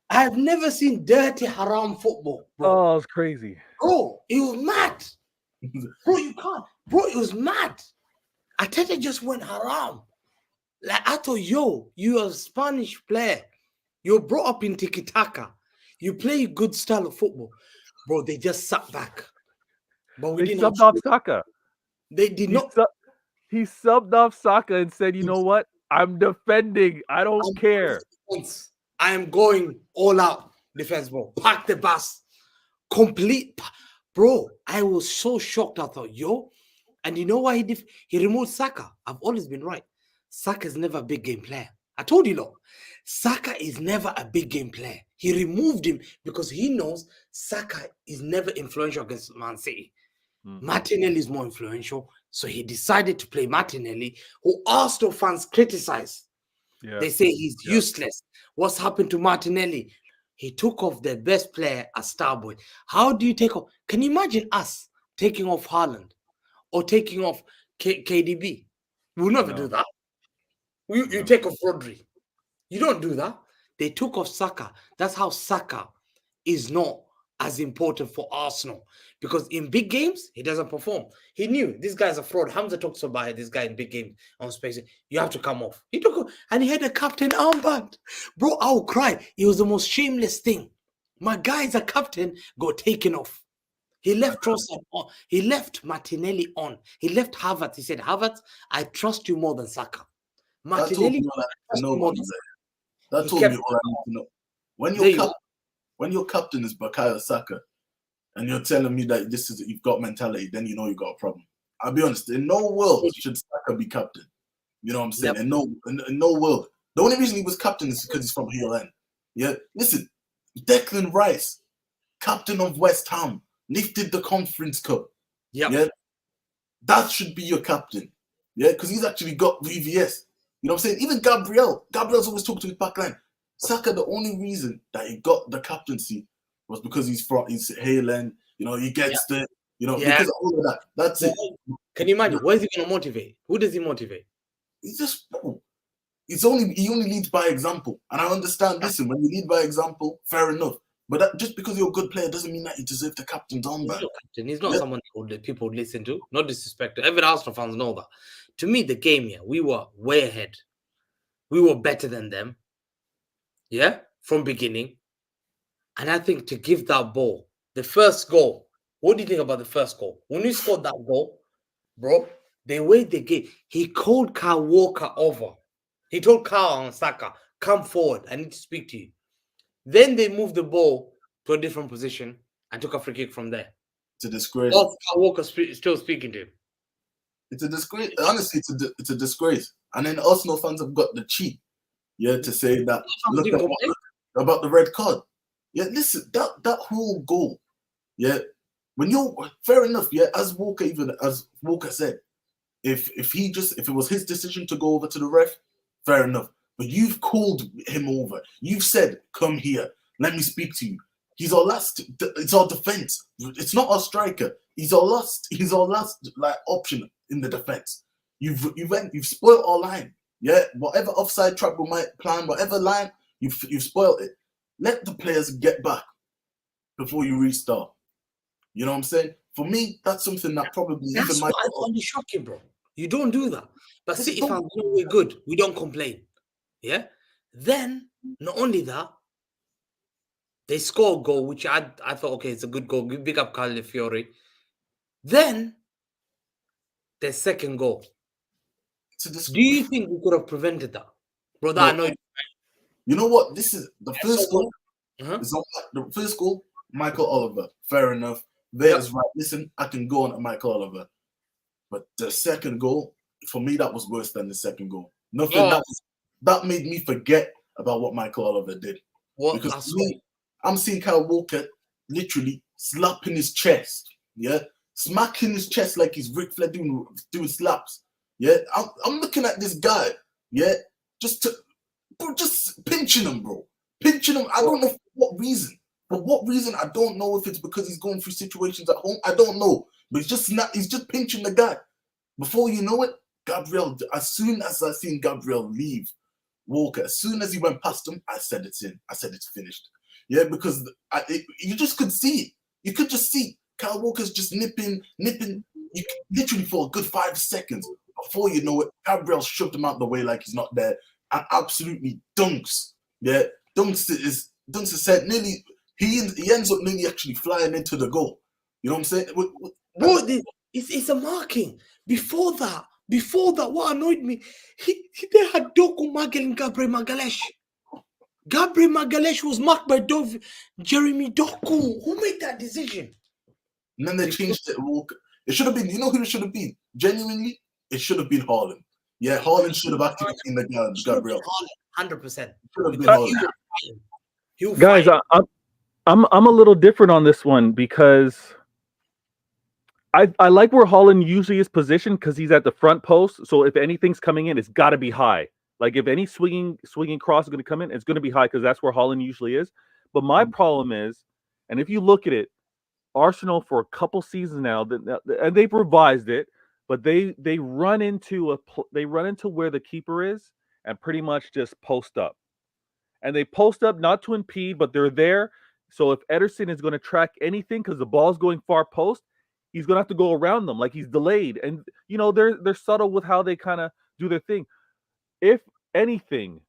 I've never seen dirty haram football, bro. Oh, it's crazy. Bro, it was mad. Bro, you can't. Bro, it was mad. Ateta just went haram. Like, I thought, yo, you're a Spanish player. You're brought up in tiki-taka. You play good style of football. Bro, they just sat back. But we They didn't subbed off Saka. They did not. He subbed off Saka and said, you know what? I'm defending. I don't care. I am going all out defense, bro. Park the bus. Complete. Bro, I was so shocked. I thought, yo. And you know why he removed Saka? I've always been right. Saka is never a big game player. I told you, look. Saka is never a big game player. He removed him because he knows Saka is never influential against Man City. Martinelli is more influential. So he decided to play Martinelli, who Arsenal fans criticize. Yeah. They say he's useless. What's happened to Martinelli? He took off their best player as Starboy. How do you take off? Can you imagine us taking off Haaland or taking off KDB? We'll never do that. You take off Rodri. You don't do that. They took off Saka. That's how Saka is not as important for Arsenal. Because in big games, he doesn't perform. He knew this guy's a fraud. Hamza talks about this guy in big games on space. You have to come off. He took off and he had a captain armband. Bro, I will cry. It was the most shameless thing. My guy is a captain, got taken off. He left Trossard on. He left Martinelli on. He left Havertz. He said, Havertz, I trust you more than Saka. Martinelli, that told me all I need to know. When your captain is Bukayo Saka, and you're telling me that you've got mentality, then you know you got a problem. I'll be honest. In no world should Saka be captain. You know what I'm saying? Yep. In no world. The only reason he was captain is because he's from Hill End. Yeah. Listen, Declan Rice, captain of West Ham, lifted the Conference Cup. Yep. Yeah. That should be your captain. Yeah, because he's actually got VVS. You know what I'm saying? Even Gabriel's always talking to his back line. Saka, the only reason that he got the captaincy was because he's Hill End. You know, he gets because of all of that. That's it. Can you imagine? Where is he going to motivate? Who does he motivate? He only leads by example. And I understand, listen, when you lead by example, fair enough. But just because you're a good player doesn't mean that you deserve the captain's armband. He's not someone that people would listen to. Not disrespect. Every Arsenal fans know that. To me, the game here, we were way ahead. We were better than them. Yeah, from beginning. And I think to give that ball, the first goal, what do you think about the first goal? When we scored that goal, bro, the way they gave, he called Kyle Walker over. He told Kyle and Saka, come forward, I need to speak to you. Then they moved the ball to a different position and took a free kick from there. It's a disgrace. Kyle Walker still speaking to him. It's a disgrace. Honestly, it's a disgrace. And then Arsenal fans have got the cheek, to say that. Look about the red card. Yeah, listen, that whole goal. Yeah, when you're fair enough. Yeah, as Walker said, if it was his decision to go over to the ref, fair enough. But you've called him over. You've said, "Come here, let me speak to you." He's our last. It's our defense. It's not our striker. He's our last option in the defense. You've spoiled our line. Yeah, whatever offside trap we might plan, whatever line you've spoiled it. let the players get back before you restart. You know what I'm saying? For me, that's something that probably That's even what I Michael. find shocking, bro. You don't do that. But But City don't- fans know we're good. We don't complain. Yeah. Then not only that, they score a goal, which I thought, okay, it's a good goal. Big up Calafiori. Then the second goal. to this, Do you think we could have prevented that, bro? bro, That annoyed. you know what? This is the first goal. Uh-huh. It's not the first goal. Michael Oliver, fair enough. There's right. Listen, I can go on to Michael Oliver, but the second goal for me that was worse than the second goal. Nothing that made me forget about what Michael Oliver did. What? Because for me, I'm seeing Kyle Walker literally slapping his chest, yeah, smacking his chest like he's Ric Flair doing slaps. Yeah, I'm looking at this guy, yeah, just pinching him, bro. Pinching him. I don't know for what reason. For what reason, I don't know if it's because he's going through situations at home. I don't know. But he's just pinching the guy. Before you know it, Gabriel, as soon as I seen Gabriel leave Walker, as soon as he went past him, I said it's in. I said it's finished. Yeah, because you just could see it. You could just see Kyle Walker's just nipping. Literally for a good 5 seconds. Before you know it, Gabriel shoved him out the way like he's not there and absolutely dunks. Yeah, dunks is said nearly. He ends up nearly actually flying into the goal. You know what I'm saying? Bro, it's a marking. Before that, what annoyed me, they had Doku Magel and Gabriel Magalhaes. Gabriel Magalhaes was marked by Jeremy Doku. Who made that decision? And then they changed it. It should have been, you know who it should have been? Genuinely, it should have been Haaland. Yeah, Haaland should have actually been the guy, Gabriel. 100%. Guys, I'm a little different on this one because I like where Haaland usually is positioned because he's at the front post. So if anything's coming in, it's got to be high. Like if any swinging cross is going to come in, it's going to be high because that's where Haaland usually is. But my problem is, and if you look at it, Arsenal for a couple seasons now, and they've revised it, but they run into where the keeper is and pretty much just post up. And they post up not to impede, but they're there. So if Ederson is going to track anything because the ball's going far post, he's going to have to go around them like he's delayed. And, you know, they're subtle with how they kind of do their thing. If anything,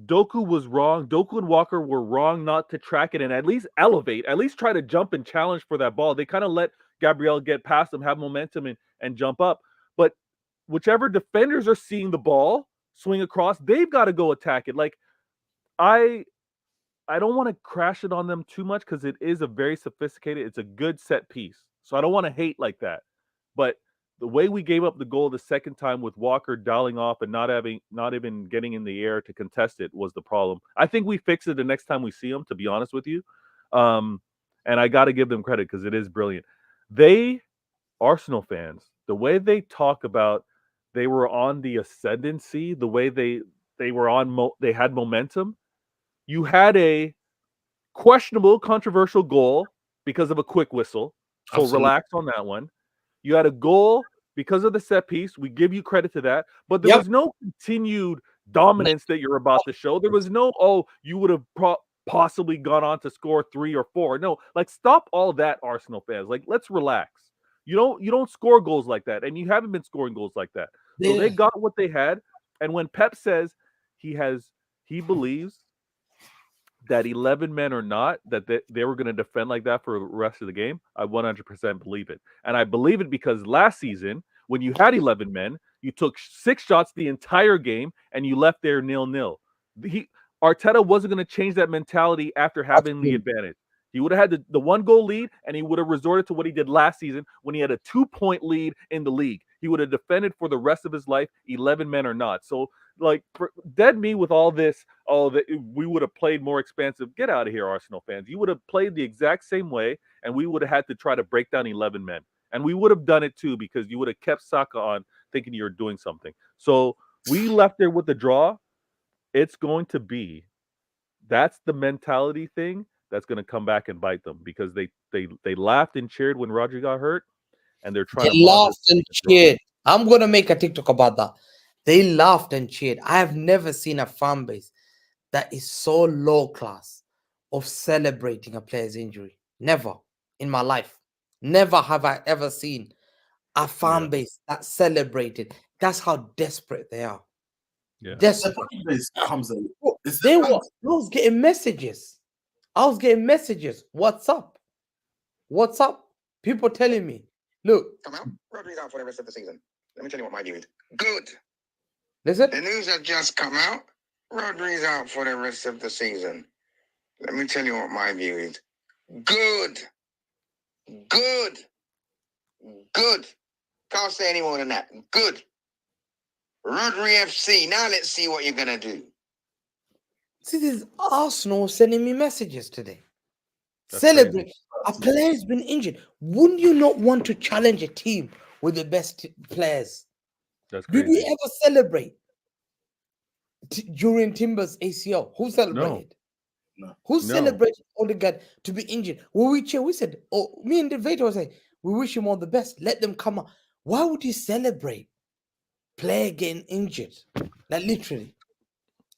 Doku was wrong. Doku and Walker were wrong not to track it and at least elevate, at least try to jump and challenge for that ball. They kind of let Gabriel get past them, have momentum and jump up. But whichever defenders are seeing the ball swing across, they've got to go attack it. Like, I don't want to crash it on them too much because it is a very sophisticated, it's a good set piece. So I don't want to hate like that. But the way we gave up the goal the second time with Walker dialing off and not even getting in the air to contest it was the problem. I think we fix it the next time we see him, to be honest with you. And I got to give them credit because it is brilliant. Arsenal fans, the way they talk about they were on the ascendancy, the way they were on, they had momentum. You had a questionable, controversial goal because of a quick whistle. So relax on that one. You had a goal because of the set piece. We give you credit to that. But there was no continued dominance that you're about to show. There was no, you would have possibly gone on to score 3 or 4. No, like stop all that, Arsenal fans. Like, let's relax. You don't score goals like that. And you haven't been scoring goals like that. So they got what they had. And when Pep says he believes that 11 men or not, that they were going to defend like that for the rest of the game, I 100% believe it. And I believe it because last season, when you had 11 men, you took 6 shots the entire game and you left there 0-0. Arteta wasn't going to change that mentality after having the advantage. He would have had the 1-goal lead, and he would have resorted to what he did last season when he had a 2-point lead in the league. He would have defended for the rest of his life, 11 men or not. So, like, dead me with all this, we would have played more expansive. Get out of here, Arsenal fans. You would have played the exact same way, and we would have had to try to break down 11 men. And we would have done it too because you would have kept Saka on thinking you were doing something. So we left there with the draw. It's going to be, that's the mentality thing that's going to come back and bite them because they laughed and cheered when Rodri got hurt, and they're trying to laughed and cheered. I'm going to make a TikTok about that. They laughed and cheered. I have never seen a fan base that is so low class, of celebrating a player's injury. Never in my life. Never have I ever seen a fan base that celebrated. That's how desperate they are. Yeah. The Desperate. fan base comes in. It's They the were. fan- I was getting messages. What's up? What's up? People telling me, look, Come out. Rodri's out for the rest of the season. Let me tell you what my view is. Good. listen. The news has just come out. Rodri's out for the rest of the season. Let me tell you what my view is. Good. Good. Good. Can't say any more than that. Good. Rodri FC. Now let's see what you're gonna do. See, this is Arsenal sending me messages today. That's Celebrate. crazy. A player's been injured. Wouldn't you not want to challenge a team with the best players? That's Did crazy. we ever celebrate during Timber's ACL? Who celebrated? No. Who No. celebrated Odegaard to be injured? Well, we cheer. We said, oh, me and the Vader was saying, we wish him all the best. Let them come out. Why would you celebrate player getting injured? Like literally,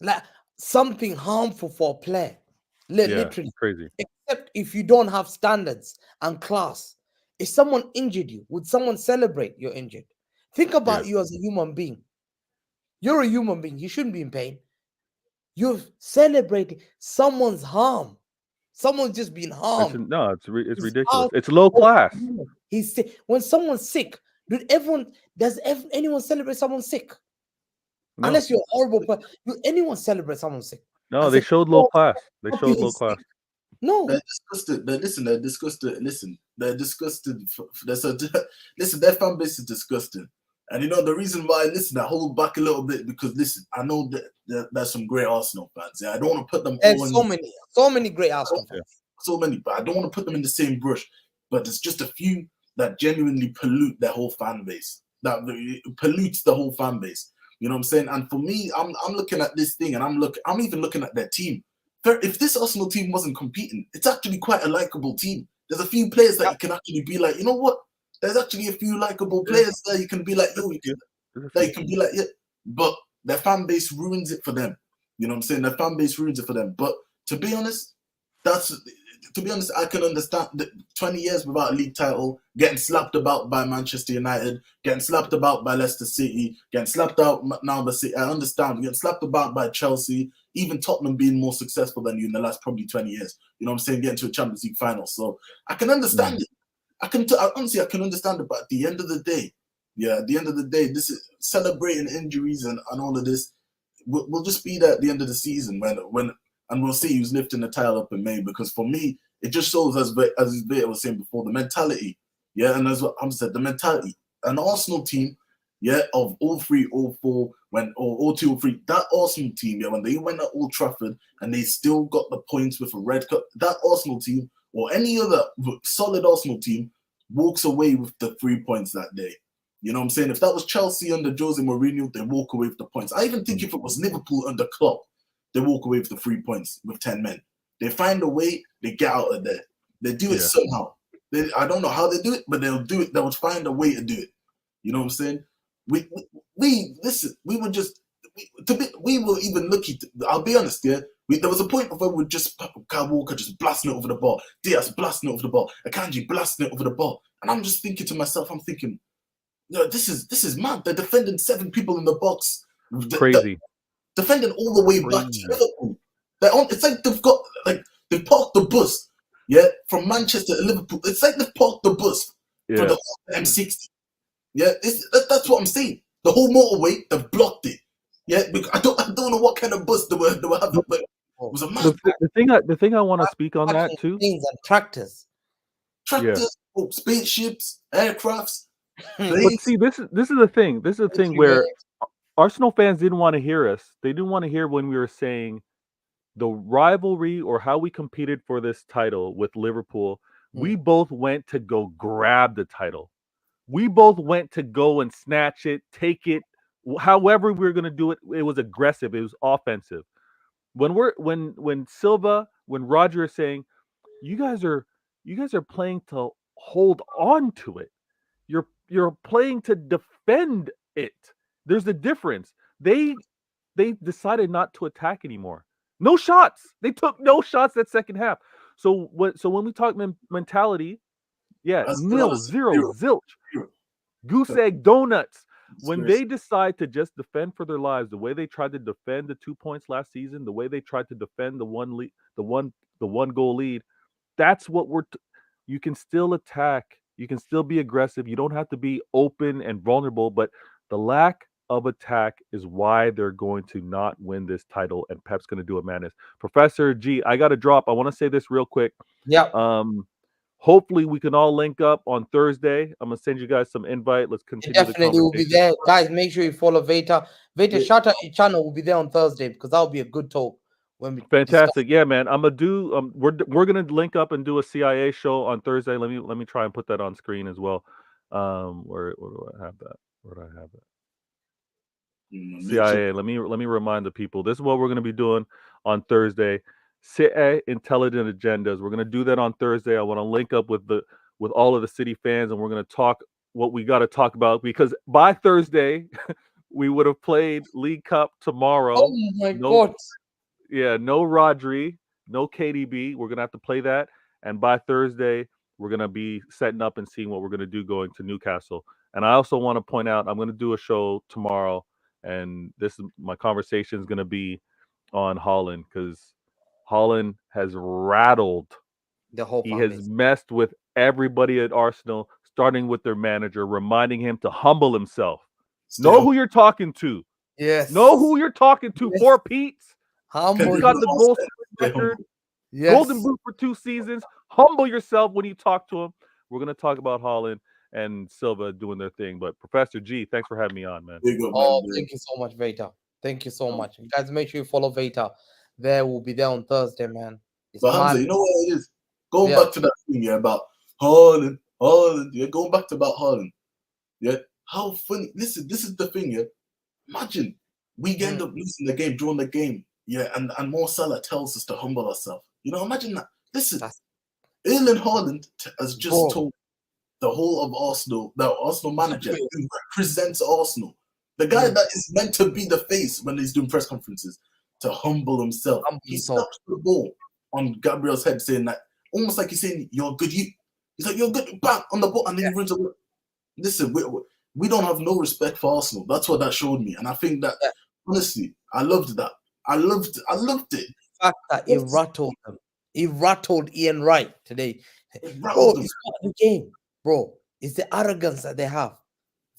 like something harmful for a player. Literally, Crazy. except if you don't have standards and class. If someone injured you, would someone celebrate you're injured? Think about you as a human being. You're a human being. You shouldn't be in pain. You're celebrating someone's harm. Someone's just being harmed. It's It's ridiculous. out It's low of class. human. He's sick. When someone's sick, does anyone celebrate someone sick? No, Unless you're a horrible person. Do anyone celebrate someone sick? no, and they say, showed low "Oh, class. They hope showed he's low sick." class. No. They're disgusted. They're disgusted. Listen, they're disgusted. Listen, their fan base is disgusting. And you know the reason why. Listen, I hold back a little bit because listen, I know that there's some great Arsenal fans. Yeah, I don't want to put them all There's in. so many great Arsenal fans. So many, but I don't want to put them in the same brush. But there's just a few that genuinely pollute their whole fan base. That pollutes the whole fan base. You know what I'm saying? And for me, I'm looking at this thing, and I'm even looking at their team. If this Arsenal team wasn't competing, it's actually quite a likable team. There's a few players that you can actually be like, you know what? There's actually a few likable players there. You can be like, yo, that you can be like, yeah. But their fan base ruins it for them. You know what I'm saying? Their fan base ruins it for them. But to be honest, I can understand that 20 years without a league title, getting slapped about by Manchester United, getting slapped about by Leicester City, getting slapped out now by City. I understand. Getting slapped about by Chelsea, even Tottenham being more successful than you in the last probably 20 years. You know what I'm saying? Getting to a Champions League final. So I can understand it. Honestly, I can understand it. But at the end of the day, this is celebrating injuries and all of this. We'll just be there at the end of the season when. And we'll see who's lifting the title up in May. Because for me, it just shows, as Vita was saying before, the mentality. Yeah, and as what I'm said, the mentality. An Arsenal team, yeah, of all three, all four, all two, or three, that Arsenal team, yeah, when they went at Old Trafford and they still got the points with a red cup, that Arsenal team or any other solid Arsenal team walks away with the 3 points that day. You know what I'm saying? If that was Chelsea under Jose Mourinho, they walk away with the points. I even think if it was Liverpool under Klopp, they walk away with the 3 points with 10 men. They find a way, they get out of there. They do it somehow. I don't know how they do it, but they'll do it. They'll find a way to do it. You know what I'm saying? We were even lucky. I'll be honest, yeah. There was a point where we just Kyle Walker just blasting it over the ball, Diaz blasting it over the ball, Akanji blasting it over the ball, and I'm just thinking to myself, no, this is mad. They're defending 7 people in the box. Crazy. Defending all the way back to Liverpool. It's like they've parked the bus, yeah, from Manchester to Liverpool. It's like they've parked the bus for the M60. Yeah, that's what I'm saying. The whole motorway, they've blocked it. Yeah, I don't know what kind of bus they were having, but it was a mad. The thing I want to speak on that too. Things and tractors, spaceships, aircrafts. But see, this is the thing. This is the thing where Arsenal fans didn't want to hear us. They didn't want to hear when we were saying the rivalry or how we competed for this title with Liverpool. We both went to go grab the title. We both went to go and snatch it, take it. However we were going to do it, it was aggressive. It was offensive. When Silva, when Rodri is saying, you guys are playing to hold on to it. You're playing to defend it. There's a difference. They decided not to attack anymore. No shots. They took no shots that second half. So when we talk mentality, yeah, That's nil, zero, zilch, zero. goose egg donuts. When Disgrace. they decide to just defend for their lives, the way they tried to defend the 2 points last season, the way they tried to defend the one goal lead, that's what you can still attack. You can still be aggressive. You don't have to be open and vulnerable, but the lack of attack is why they're going to not win this title, and Pep's going to do it madness. Professor G, I got to drop. I want to say this real quick. Yeah. Hopefully we can all link up on Thursday. I'm gonna send you guys some invite. Let's continue. Definitely will be there, guys. Make sure you follow Veta. Shout out your channel. Will be there on Thursday because that'll be a good talk. When we fantastic, yeah, man. I'm gonna do. We're gonna link up and do a CIA show on Thursday. Let me try and put that on screen as well. Where do I have that? Where do I have it? CIA. Let me remind the people. This is what we're gonna be doing on Thursday. CIA Intelligent Agendas. We're gonna do that on Thursday. I want to link up with all of the city fans, and we're gonna talk what we got to talk about, because by Thursday we would have played League Cup tomorrow. Oh my God! Yeah, no Rodri, no KDB. We're gonna have to play that, and by Thursday we're gonna be setting up and seeing what we're gonna do going to Newcastle. And I also want to point out I'm gonna do a show tomorrow, and my conversation is gonna be on Haaland, because Haaland has rattled the whole. He has messed with everybody at Arsenal, starting with their manager, reminding him to humble himself. Know who you're talking to. Yes. Know who you're talking to. Yes. 4 Pete's. Humble. He's got the goal record. Yes. Golden Boot for 2 seasons. Humble yourself when you talk to him. We're going to talk about Haaland and Silva doing their thing. But Professor G, thanks for having me on, man. Thank you so much, Veta. Thank you so much. You guys, make sure you follow Veta. There will be there on Thursday, man. But Hamza, you know what it is? Going back to that thing, about Haaland. Yeah, going back to about Haaland. Yeah, how funny. Listen, this is the thing, yeah. Imagine we end up losing the game, drawing the game, yeah, and Mo Salah tells us to humble ourselves. You know, imagine that. Listen, Erling Haaland has just told the whole of Arsenal, the Arsenal manager who represents Arsenal, the guy that is meant to be the face when he's doing press conferences, to humble himself. He slaps the ball on Gabriel's head, saying that, almost like he's saying, "You're good." He's like, "You're good." Bang on the ball, and then he runs away. Listen, we don't have no respect for Arsenal. That's what that showed me, and I think that honestly, I loved that. I loved it. The fact that he rattled them. He rattled Ian Wright today. Bro, it's not the game, bro. It's the arrogance that they have.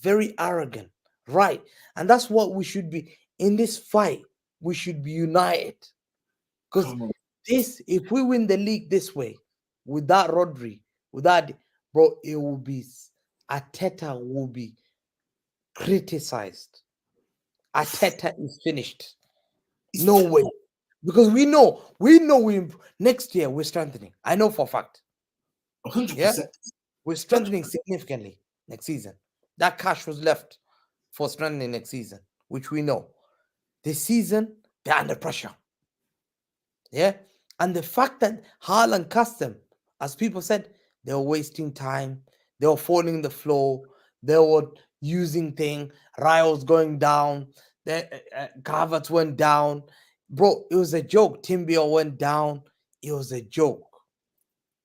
Very arrogant, right? And that's what we should be in this fight. We should be united, because if we win the league this way, without Rodri, bro, it will be Arteta will be criticized. Arteta is finished. No way, because we know next year we're strengthening. I know for a fact. 100%. Yeah, we're strengthening significantly next season. That cash was left for strengthening next season, which we know. This season, they're under pressure. Yeah. And the fact that Haaland cast them, as people said, they were wasting time. They were following the flow. They were using things. Rio's going down. Havertz went down. Bro, it was a joke. Timbio went down. It was a joke.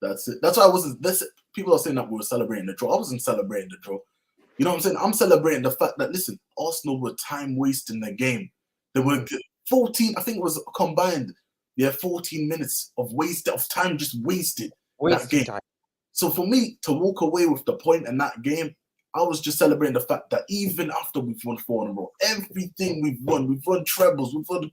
That's it. That's why I wasn't. People are saying that we were celebrating the draw. I wasn't celebrating the draw. You know what I'm saying? I'm celebrating the fact that, listen, Arsenal were time wasting the game. They were 14, I think it was combined. 14 minutes of time just wasted that game. Time. So for me to walk away with the point in that game, I was just celebrating the fact that even after we've won 4 in a row, everything we've won trebles, we've won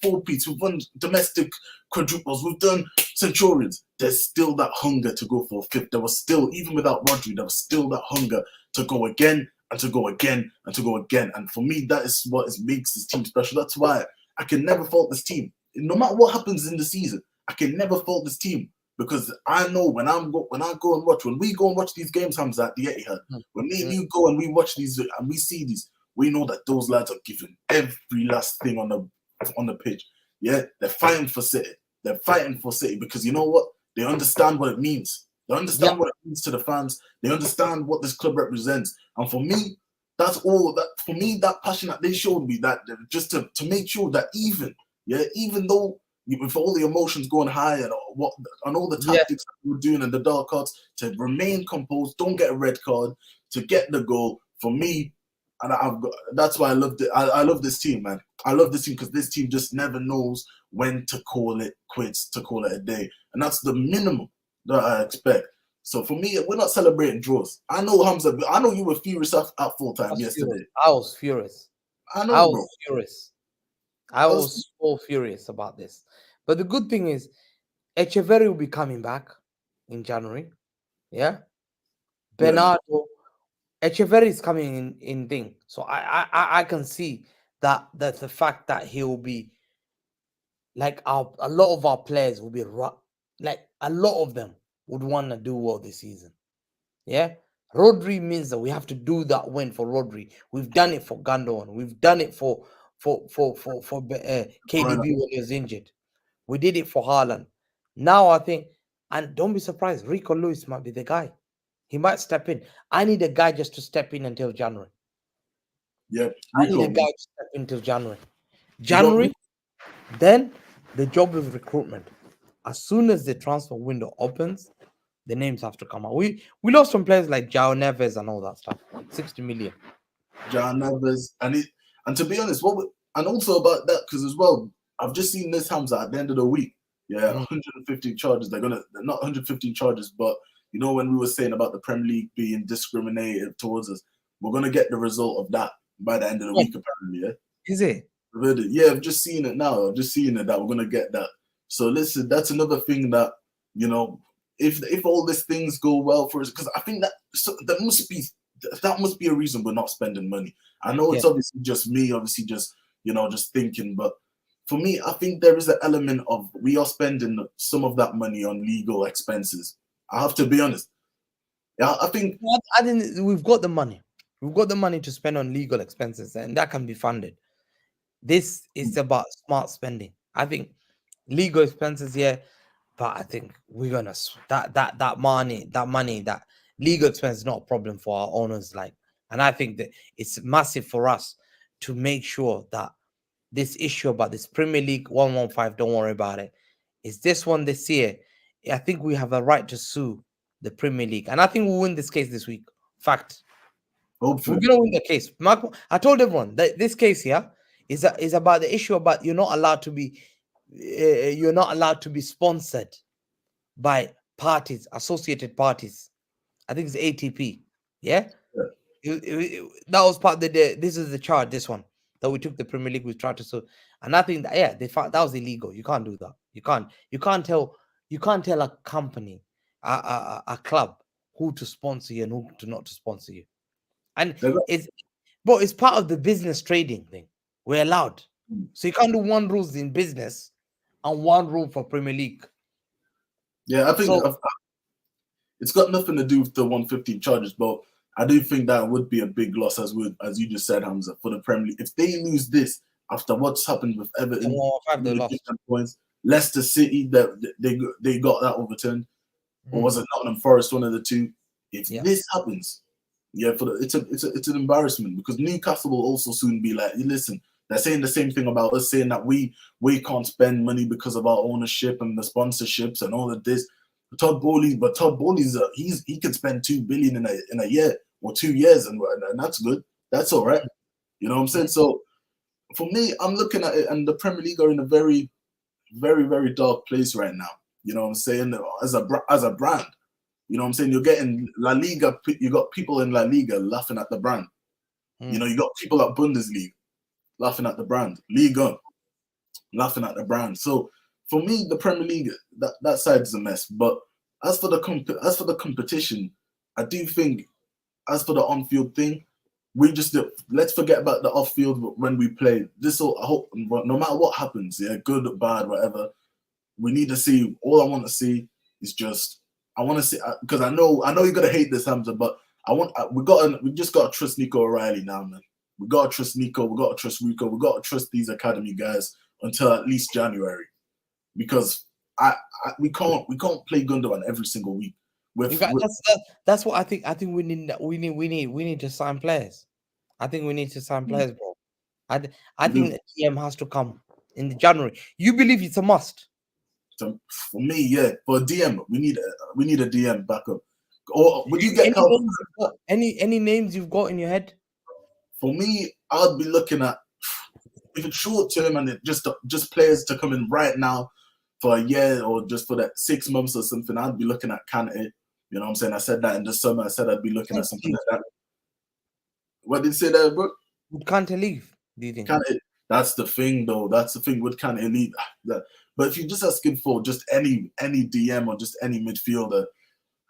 four-peats, we've won domestic quadruples, we've done centurions. There's still that hunger to go for a fifth. There was still, even without Rodri, there was still that hunger to go again and to go again and to go again. And for me, that is what makes this team special. That's why I can never fault this team. No matter what happens in the season, I can never fault this team. Because I know when we go and watch these games, Hamza, at the Etihad, when me and you go and we watch these and we see these, we know that those lads are giving every last thing on the pitch. Yeah, they're fighting for City. They're fighting for City because you know what? They understand what it means. They understand what it means to the fans. They understand what this club represents. And for me, that's all. That for me, that passion that they showed me, that just to make sure that even Yeah, even though with all the emotions going high and all the Yeah. tactics that we're doing and the dark cards, to remain composed, don't get a red card, to get the goal. For me, and that's why I love it. I love this team, man. I love this team because this team just never knows when to call it quits, to call it a day, and that's the minimum that I expect. So for me, we're not celebrating draws. I know Hamza. I know you were furious at full time yesterday. I was furious. I know, bro. I was so furious about this. But the good thing is, Echeverri will be coming back in January. Yeah. Bernardo, Echeverri is coming in thing. So I can see that the fact that he will be like a lot of our players will be like a lot of them would want to do well this season. Yeah. Rodri means that we have to do that win for Rodri. We've done it for Gundogan. We've done it for KDB when he was injured. We did it for Haaland. Now I think, and don't be surprised, Rico Lewis might be the guy. He might step in. I need a guy just to step in until January. Yeah, I need a guy to step in until January. Then the job is recruitment. As soon as the transfer window opens, the names have to come out. We lost some players like João Neves and all that stuff. 60 million. João Neves, and to be honest, and also about that, because as well, I've just seen this Hamza at the end of the week. Yeah, 115 charges. They're not 115 charges, but you know when we were saying about the Premier League being discriminated towards us, we're gonna get the result of that by the end of the week, apparently. Yeah, is it? Yeah, I've just seen it now. I've just seen it that we're gonna get that. So listen, that's another thing that if all these things go well for us, because I think that must be a reason we're not spending money. I know it's obviously just me, just thinking, but for me, I think there is an element of we are spending some of that money on legal expenses. I have to be honest. Yeah, I think we've got the money. We've got the money to spend on legal expenses, and that can be funded. This is about smart spending. I think legal expenses, but I think we're gonna that money, that legal expense is not a problem for our owners. And I think that it's massive for us to make sure that this issue about this Premier League 115, don't worry about it. It's this one this year. I think we have a right to sue the Premier League, and I think we'll win this case this week. Fact. Hopefully. We're gonna win the case. Mark, I told everyone that this case here is about the issue about you're not allowed to be sponsored by parties, associated parties. I think it's ATP. Yeah. That was part of this is the charge. This one that we took the Premier League, we tried to sue, and I think that they found that was illegal. You can't do that. You can't tell a company, a club, who to sponsor you and who to not to sponsor you. And it's part of the business trading thing. We're allowed. So you can't do one rules in business and one rule for Premier League. Yeah, I think it's got nothing to do with the 115 charges, but I do think that would be a big loss, as you just said, Hamza, for the Premier League. If they lose this after what's happened with Everton, points, Leicester City, they got that overturned, or was it Nottingham Forest, one of the two? If this happens, it's an embarrassment, because Newcastle will also soon be like, listen, they're saying the same thing about us, saying that we can't spend money because of our ownership and the sponsorships and all of this. Todd Bowley's he can spend $2 billion in a year or 2 years, and that's good. That's all right. You know what I'm saying? So for me, I'm looking at it, and the Premier League are in a very, very, very dark place right now. You know what I'm saying? As a brand. You know what I'm saying? You're getting La Liga. You got people in La Liga laughing at the brand. You know, you got people at Bundesliga laughing at the brand. Liga laughing at the brand. So for me, the Premier League, that side is a mess. But as for the competition, I do think, as for the on-field thing, let's forget about the off-field when we play. I hope no matter what happens, good or bad, whatever, we need to see. All I want to see is just. I want to see, because I know you're gonna hate this, Hamza, but we just gotta trust Nico O'Reilly now, man. We gotta trust Nico. We gotta trust Rico. We gotta trust these academy guys until at least January, because we can't play Gundogan every single week. That's what I think. I think we need to sign players. I think we need to sign players, bro. I think the GM has to come. in the January. You believe it's a must? So for me, yeah. For a DM, we need a DM backup. Or would you get any names you've got in your head? For me, I'd be looking at, if it's short term and it just players to come in right now for a year or just for that 6 months or something, I'd be looking at Kante. You know what I'm saying? I said that in the summer. I said I'd be looking at something like that. What did you say there, bro? Would Kante leave, do you think? Kante, that's the thing, though. That's the thing. Would Kante leave? But if you're just asking for just any DM or just any midfielder,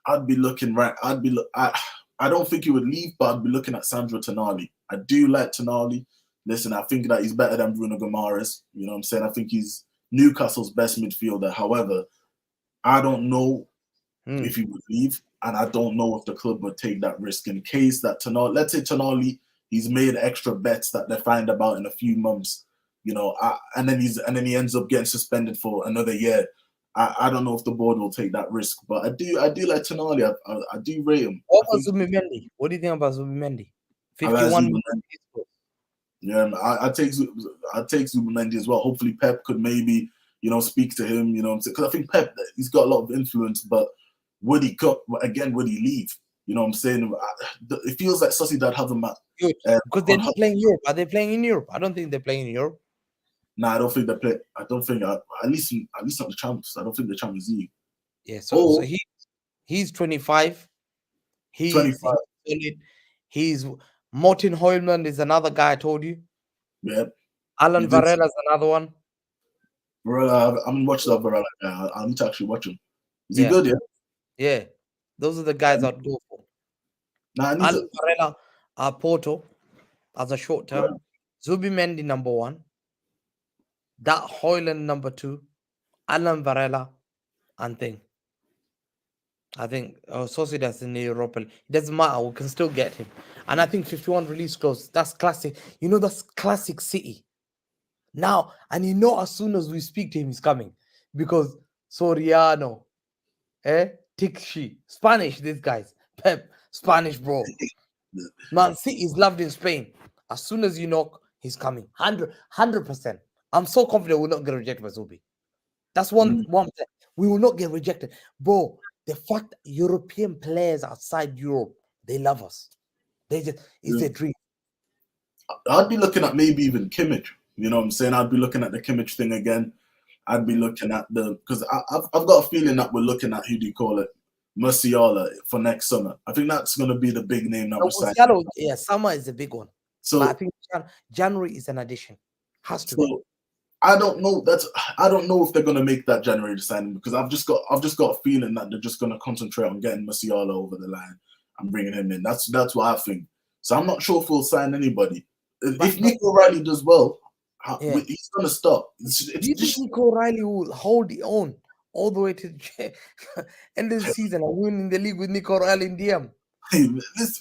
I'd be looking right. I don't think he would leave, but I'd be looking at Sandro Tonali. I do like Tonali. Listen, I think that he's better than Bruno Guimaraes. You know what I'm saying? I think he's Newcastle's best midfielder. However, I don't know if he would leave, and I don't know if the club would take that risk in case that Tonali, let's say Tonali, he's made extra bets that they find about in a few months, you know, and then he ends up getting suspended for another year. I don't know if the board will take that risk, but I do like Tonali. I do rate him. What about Zubimendi? What do you think about Zubimendi? 51 million. Yeah, I take Zubimendi as well. Hopefully Pep could maybe, you know, speak to him, you know, because I think Pep, he's got a lot of influence, but would he leave? You know what I'm saying? It feels like Sociedad have him at because they're not playing Europe. Are they playing in Europe? I don't think they're playing in Europe. No, I don't think they play. I don't think at least not the Champions. I don't think the Champions League. Yeah, so he's 25. He's 25. He's Martin Hoyland is another guy I told you. Yeah. Alan Varela is another one. Varela, I haven't watched that Varela guy. I need to actually watch him. Is he good? Yeah. Yeah, those are the guys I'd go for. Alan Varela, Porto as a short term. Zubimendi number 1. That Hoyland number 2. Alan Varela and thing. I think Sociedad's in the Europa League. It doesn't matter. We can still get him. And I think 51 release clause. That's classic. You know, that's classic City. Now, and you know, as soon as we speak to him, he's coming. Because Soriano, Tixi, Spanish, these guys. Pep, Spanish, bro. Man City is loved in Spain. As soon as you knock, he's coming. 100%. I'm so confident we'll not get rejected by Zubi. That's one. We will not get rejected. Bro, the fact that European players outside Europe, they love us. It's a dream. I'd be looking at maybe even Kimmich. You know what I'm saying? I'd be looking at the Kimmich thing again. I'd be looking at because I've got a feeling that we're looking at, who do you call it? Musiala for next summer. I think that's going to be the big name that we're signing. Yeah, summer is a big one. So but I think January is an addition. Has to be. I don't know. I don't know if they're going to make that January signing because I've just got a feeling that they're just going to concentrate on getting Musiala over the line and bringing him in. That's what I think. So I'm not sure if we'll sign anybody. If Nico O'Reilly does well, he's going to stop. Do you think Nico O'Reilly will hold it on all the way to the end of the season and win in the league with Nico O'Reilly in DM? Hey,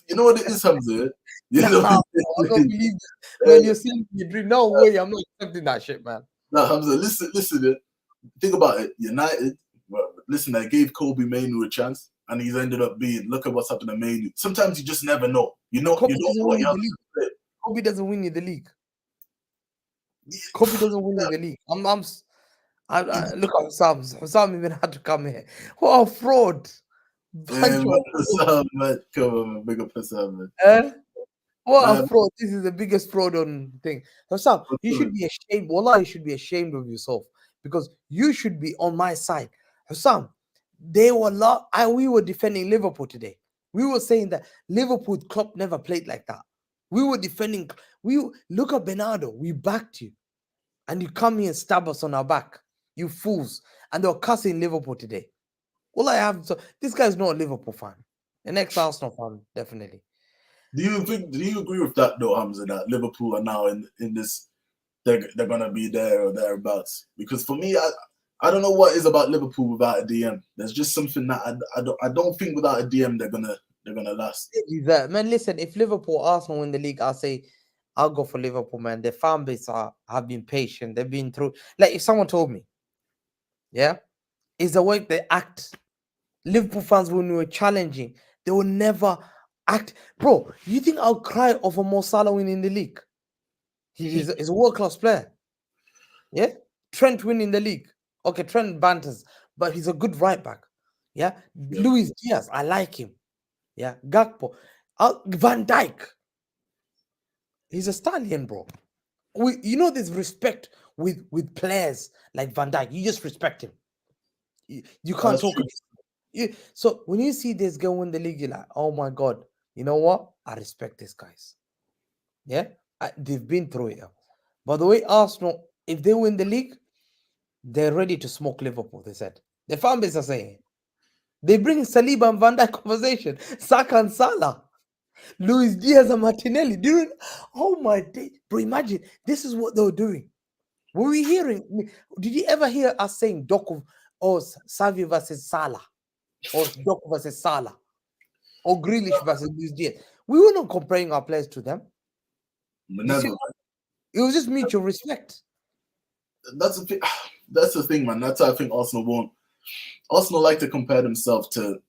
you know what it is, Hamza? I don't believe it. When you're seeing your dream, no way, I'm not accepting that shit, man. No, Hamza, listen. Think about it. United, listen, they gave Kobe Mainoo a chance, and he's ended up being. Look at what's happened to Mainoo. Sometimes you just never know. You know what you have to say. Kobe doesn't win you the league. Kobe doesn't win you the league. I look at Hussam even had to come here. What a fraud! Yeah, man, come on, big up Hussam, man. What a fraud! This is the biggest fraud on thing. Hussam, you should be ashamed. Wallah, you should be ashamed of yourself because you should be on my side. Hussam, we were defending Liverpool today. We were saying that Liverpool Klopp never played like that. We were defending. Look at Bernardo. We backed you, and you come here and stab us on our back. You fools! And they were cussing Liverpool today. All I have, so this guy's not a Liverpool fan. An ex-Arsenal fan, definitely. Do you agree with that though, Hamza? That Liverpool are now in this, they're gonna be there or thereabouts? Because for me, I don't know what is about Liverpool without a DM. There's just something that I don't think without a DM they're gonna last. Man, listen, if Liverpool, Arsenal win the league, I'll go for Liverpool, man. Their fan base have been patient. They've been through. Like if someone told me, it's the way they act. Liverpool fans, when we were challenging, they will never act. Bro, you think I'll cry over Mo Salah winning the league? He's a world-class player. Yeah, Trent winning the league. Okay, Trent banters, but he's a good right back. Yeah, Yeah. Luis Diaz, I like him. Yeah, Gakpo, Van Dijk. He's a stallion, bro. There's respect with players like Van Dijk. You just respect him. You can't That's talk. true. So when you see this guy win the league, you're like, oh my god, you know what? I respect these guys. Yeah, they've been through it. By the way, Arsenal, if they win the league, they're ready to smoke Liverpool. They said the fan base are saying they bring Saliba and Van Dijk conversation, Saka and Salah, Luis Diaz and Martinelli. Oh my day, bro! Imagine this is what they were doing. Were we hearing? Did you ever hear us saying Doku or Savi versus Salah, or Doku versus Salah, or Grealish versus Luis Diaz? We were not comparing our players to them. Never. It was just mutual respect. That's the thing, man. That's how I think Arsenal won't. Arsenal like to compare themselves to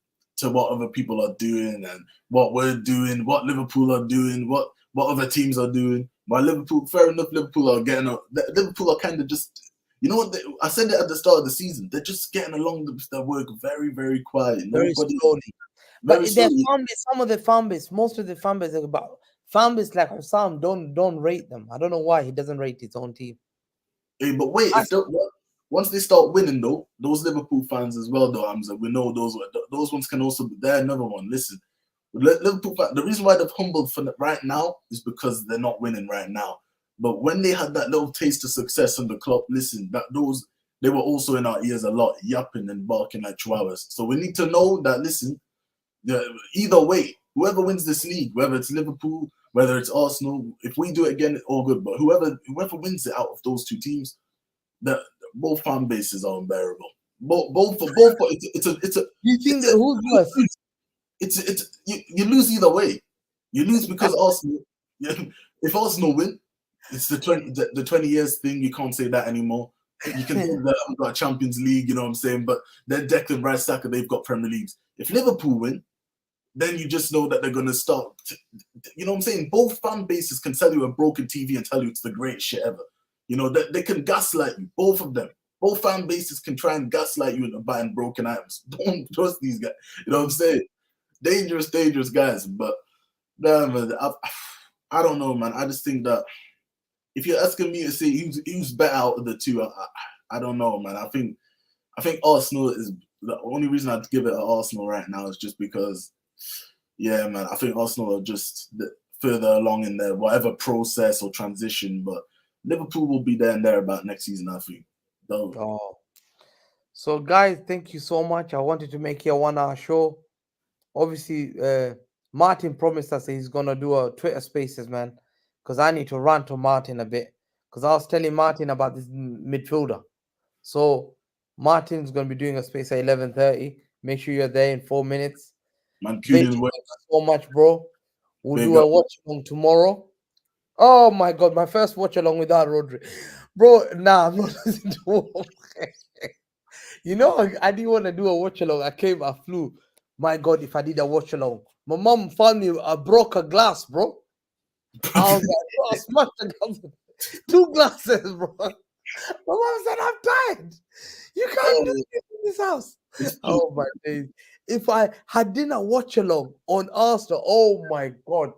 what other people are doing and what we're doing, what Liverpool are doing, what other teams are doing. But Liverpool, fair enough, Liverpool are kind of just, you know what? I said it at the start of the season. They're just getting along with their work very, very quiet. Very slowly. But their fan base, some of the fan base, most of the fan base, about fan base like Osam don't rate them. I don't know why he doesn't rate his own team. Hey, but wait, once they start winning, though, those Liverpool fans as well, though, Hamza, we know those ones can also be there. Another one. Listen, Liverpool fans, the reason why they've humbled for right now is because they're not winning right now. But when they had that little taste of success on the club, listen, they were also in our ears a lot, yapping and barking like chihuahuas. So we need to know that, listen, either way, whoever wins this league, whether it's Liverpool, whether it's Arsenal, if we do it again, all good. But whoever wins it out of those two teams, both fan bases are unbearable. Both. It's a. You think that who's worse? You lose either way. You lose because Arsenal. If Arsenal win, it's the 20 years thing. You can't say that anymore. You can say that we've got a Champions League, you know what I'm saying? But they're Declan Rice, Saka, they've got Premier Leagues. If Liverpool win, then you just know that they're going to start. You know what I'm saying? Both fan bases can tell you a broken TV and tell you it's the greatest shit ever. You know, they can gaslight you, both of them. Both fan bases can try and gaslight you into buying broken items. Don't trust these guys. You know what I'm saying? Dangerous guys. But man, I don't know, man. I just think that if you're asking me to say who's better out of the two, I don't know, man. I think Arsenal is the only reason I'd give it to Arsenal right now is just because, yeah, man. I think Arsenal are just further along in their whatever process or transition, but Liverpool will be there and there about next season, I think. So guys, thank you so much. I wanted to make you a 1 hour show. Obviously, Martin promised us that he's gonna do a Twitter Spaces, man, because I need to rant to Martin a bit. Because I was telling Martin about this midfielder. So Martin's gonna be doing a space at 11:30. Make sure you're there in 4 minutes. Man, thank you so much, bro. We'll do a watch along tomorrow. Oh my god, my first watch along without Rodri. Bro, nah, I'm not listening to You know, I didn't want to do a watch along. I flew. My god, if I did a watch along. My mom found me, I broke a glass, bro. I was like, bro, I smashed a glass. 2 glasses, bro. My mom said, I'm tired. You can't do this in this house. Oh my days. If I had done a watch along on Arsenal, oh my god.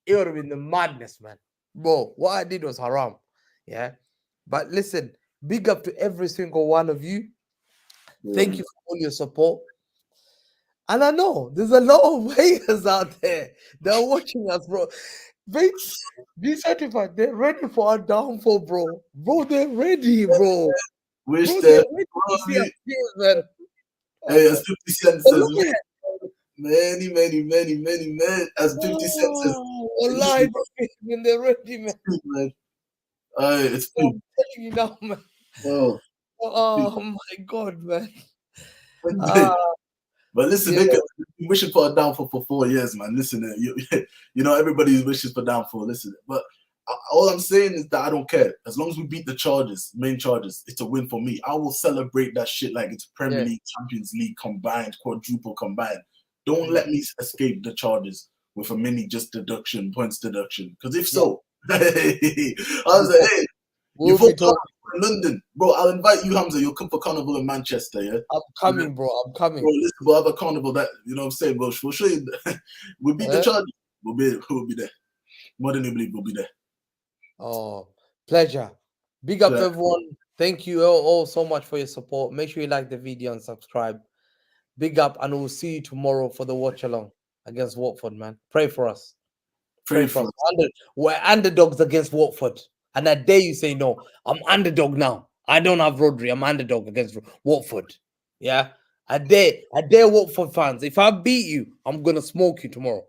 It would have been the madness, man. Bro, what I did was haram. Yeah. But listen, big up to every single one of you. Thank you for all your support. And I know there's a lot of players out there that are watching us, bro. Be certified. They're ready for our downfall, bro. Bro, they're ready, bro. Wish they're ready man. Hey, as 50 Cent says, many, as 50 Cent says. Wallahi, when they're ready, man. It's I'm telling you now, man. Oh my god, man. But listen, they've been wishing for a downfall for 4 years, man. Listen, you know, everybody wishes for downfall. Listen, but all I'm saying is that I don't care. As long as we beat the main charges, it's a win for me. I will celebrate that shit like it's Premier League, Champions League combined, quadruple combined. Don't let me escape the charges with a mini points deduction. Because if so, I was like, hey, London, bro. I'll invite you, Hamza. You'll come for carnival in Manchester, yeah. I'm coming, bro. I'm coming. Bro, listen, we'll have a carnival that you know what I'm saying. We'll show you. We'll beat the Chargers. We'll be there. More than you believe, we'll be there. Oh, pleasure. Big up, everyone. Thank you all so much for your support. Make sure you like the video and subscribe. Big up, and we'll see you tomorrow for the watch along against Watford, man. Pray for us. Pray for us. We're underdogs against Watford. And I dare you say no. I'm underdog now. I don't have Rodri. I'm underdog against Watford. Yeah. I dare Watford fans. If I beat you, I'm gonna smoke you tomorrow.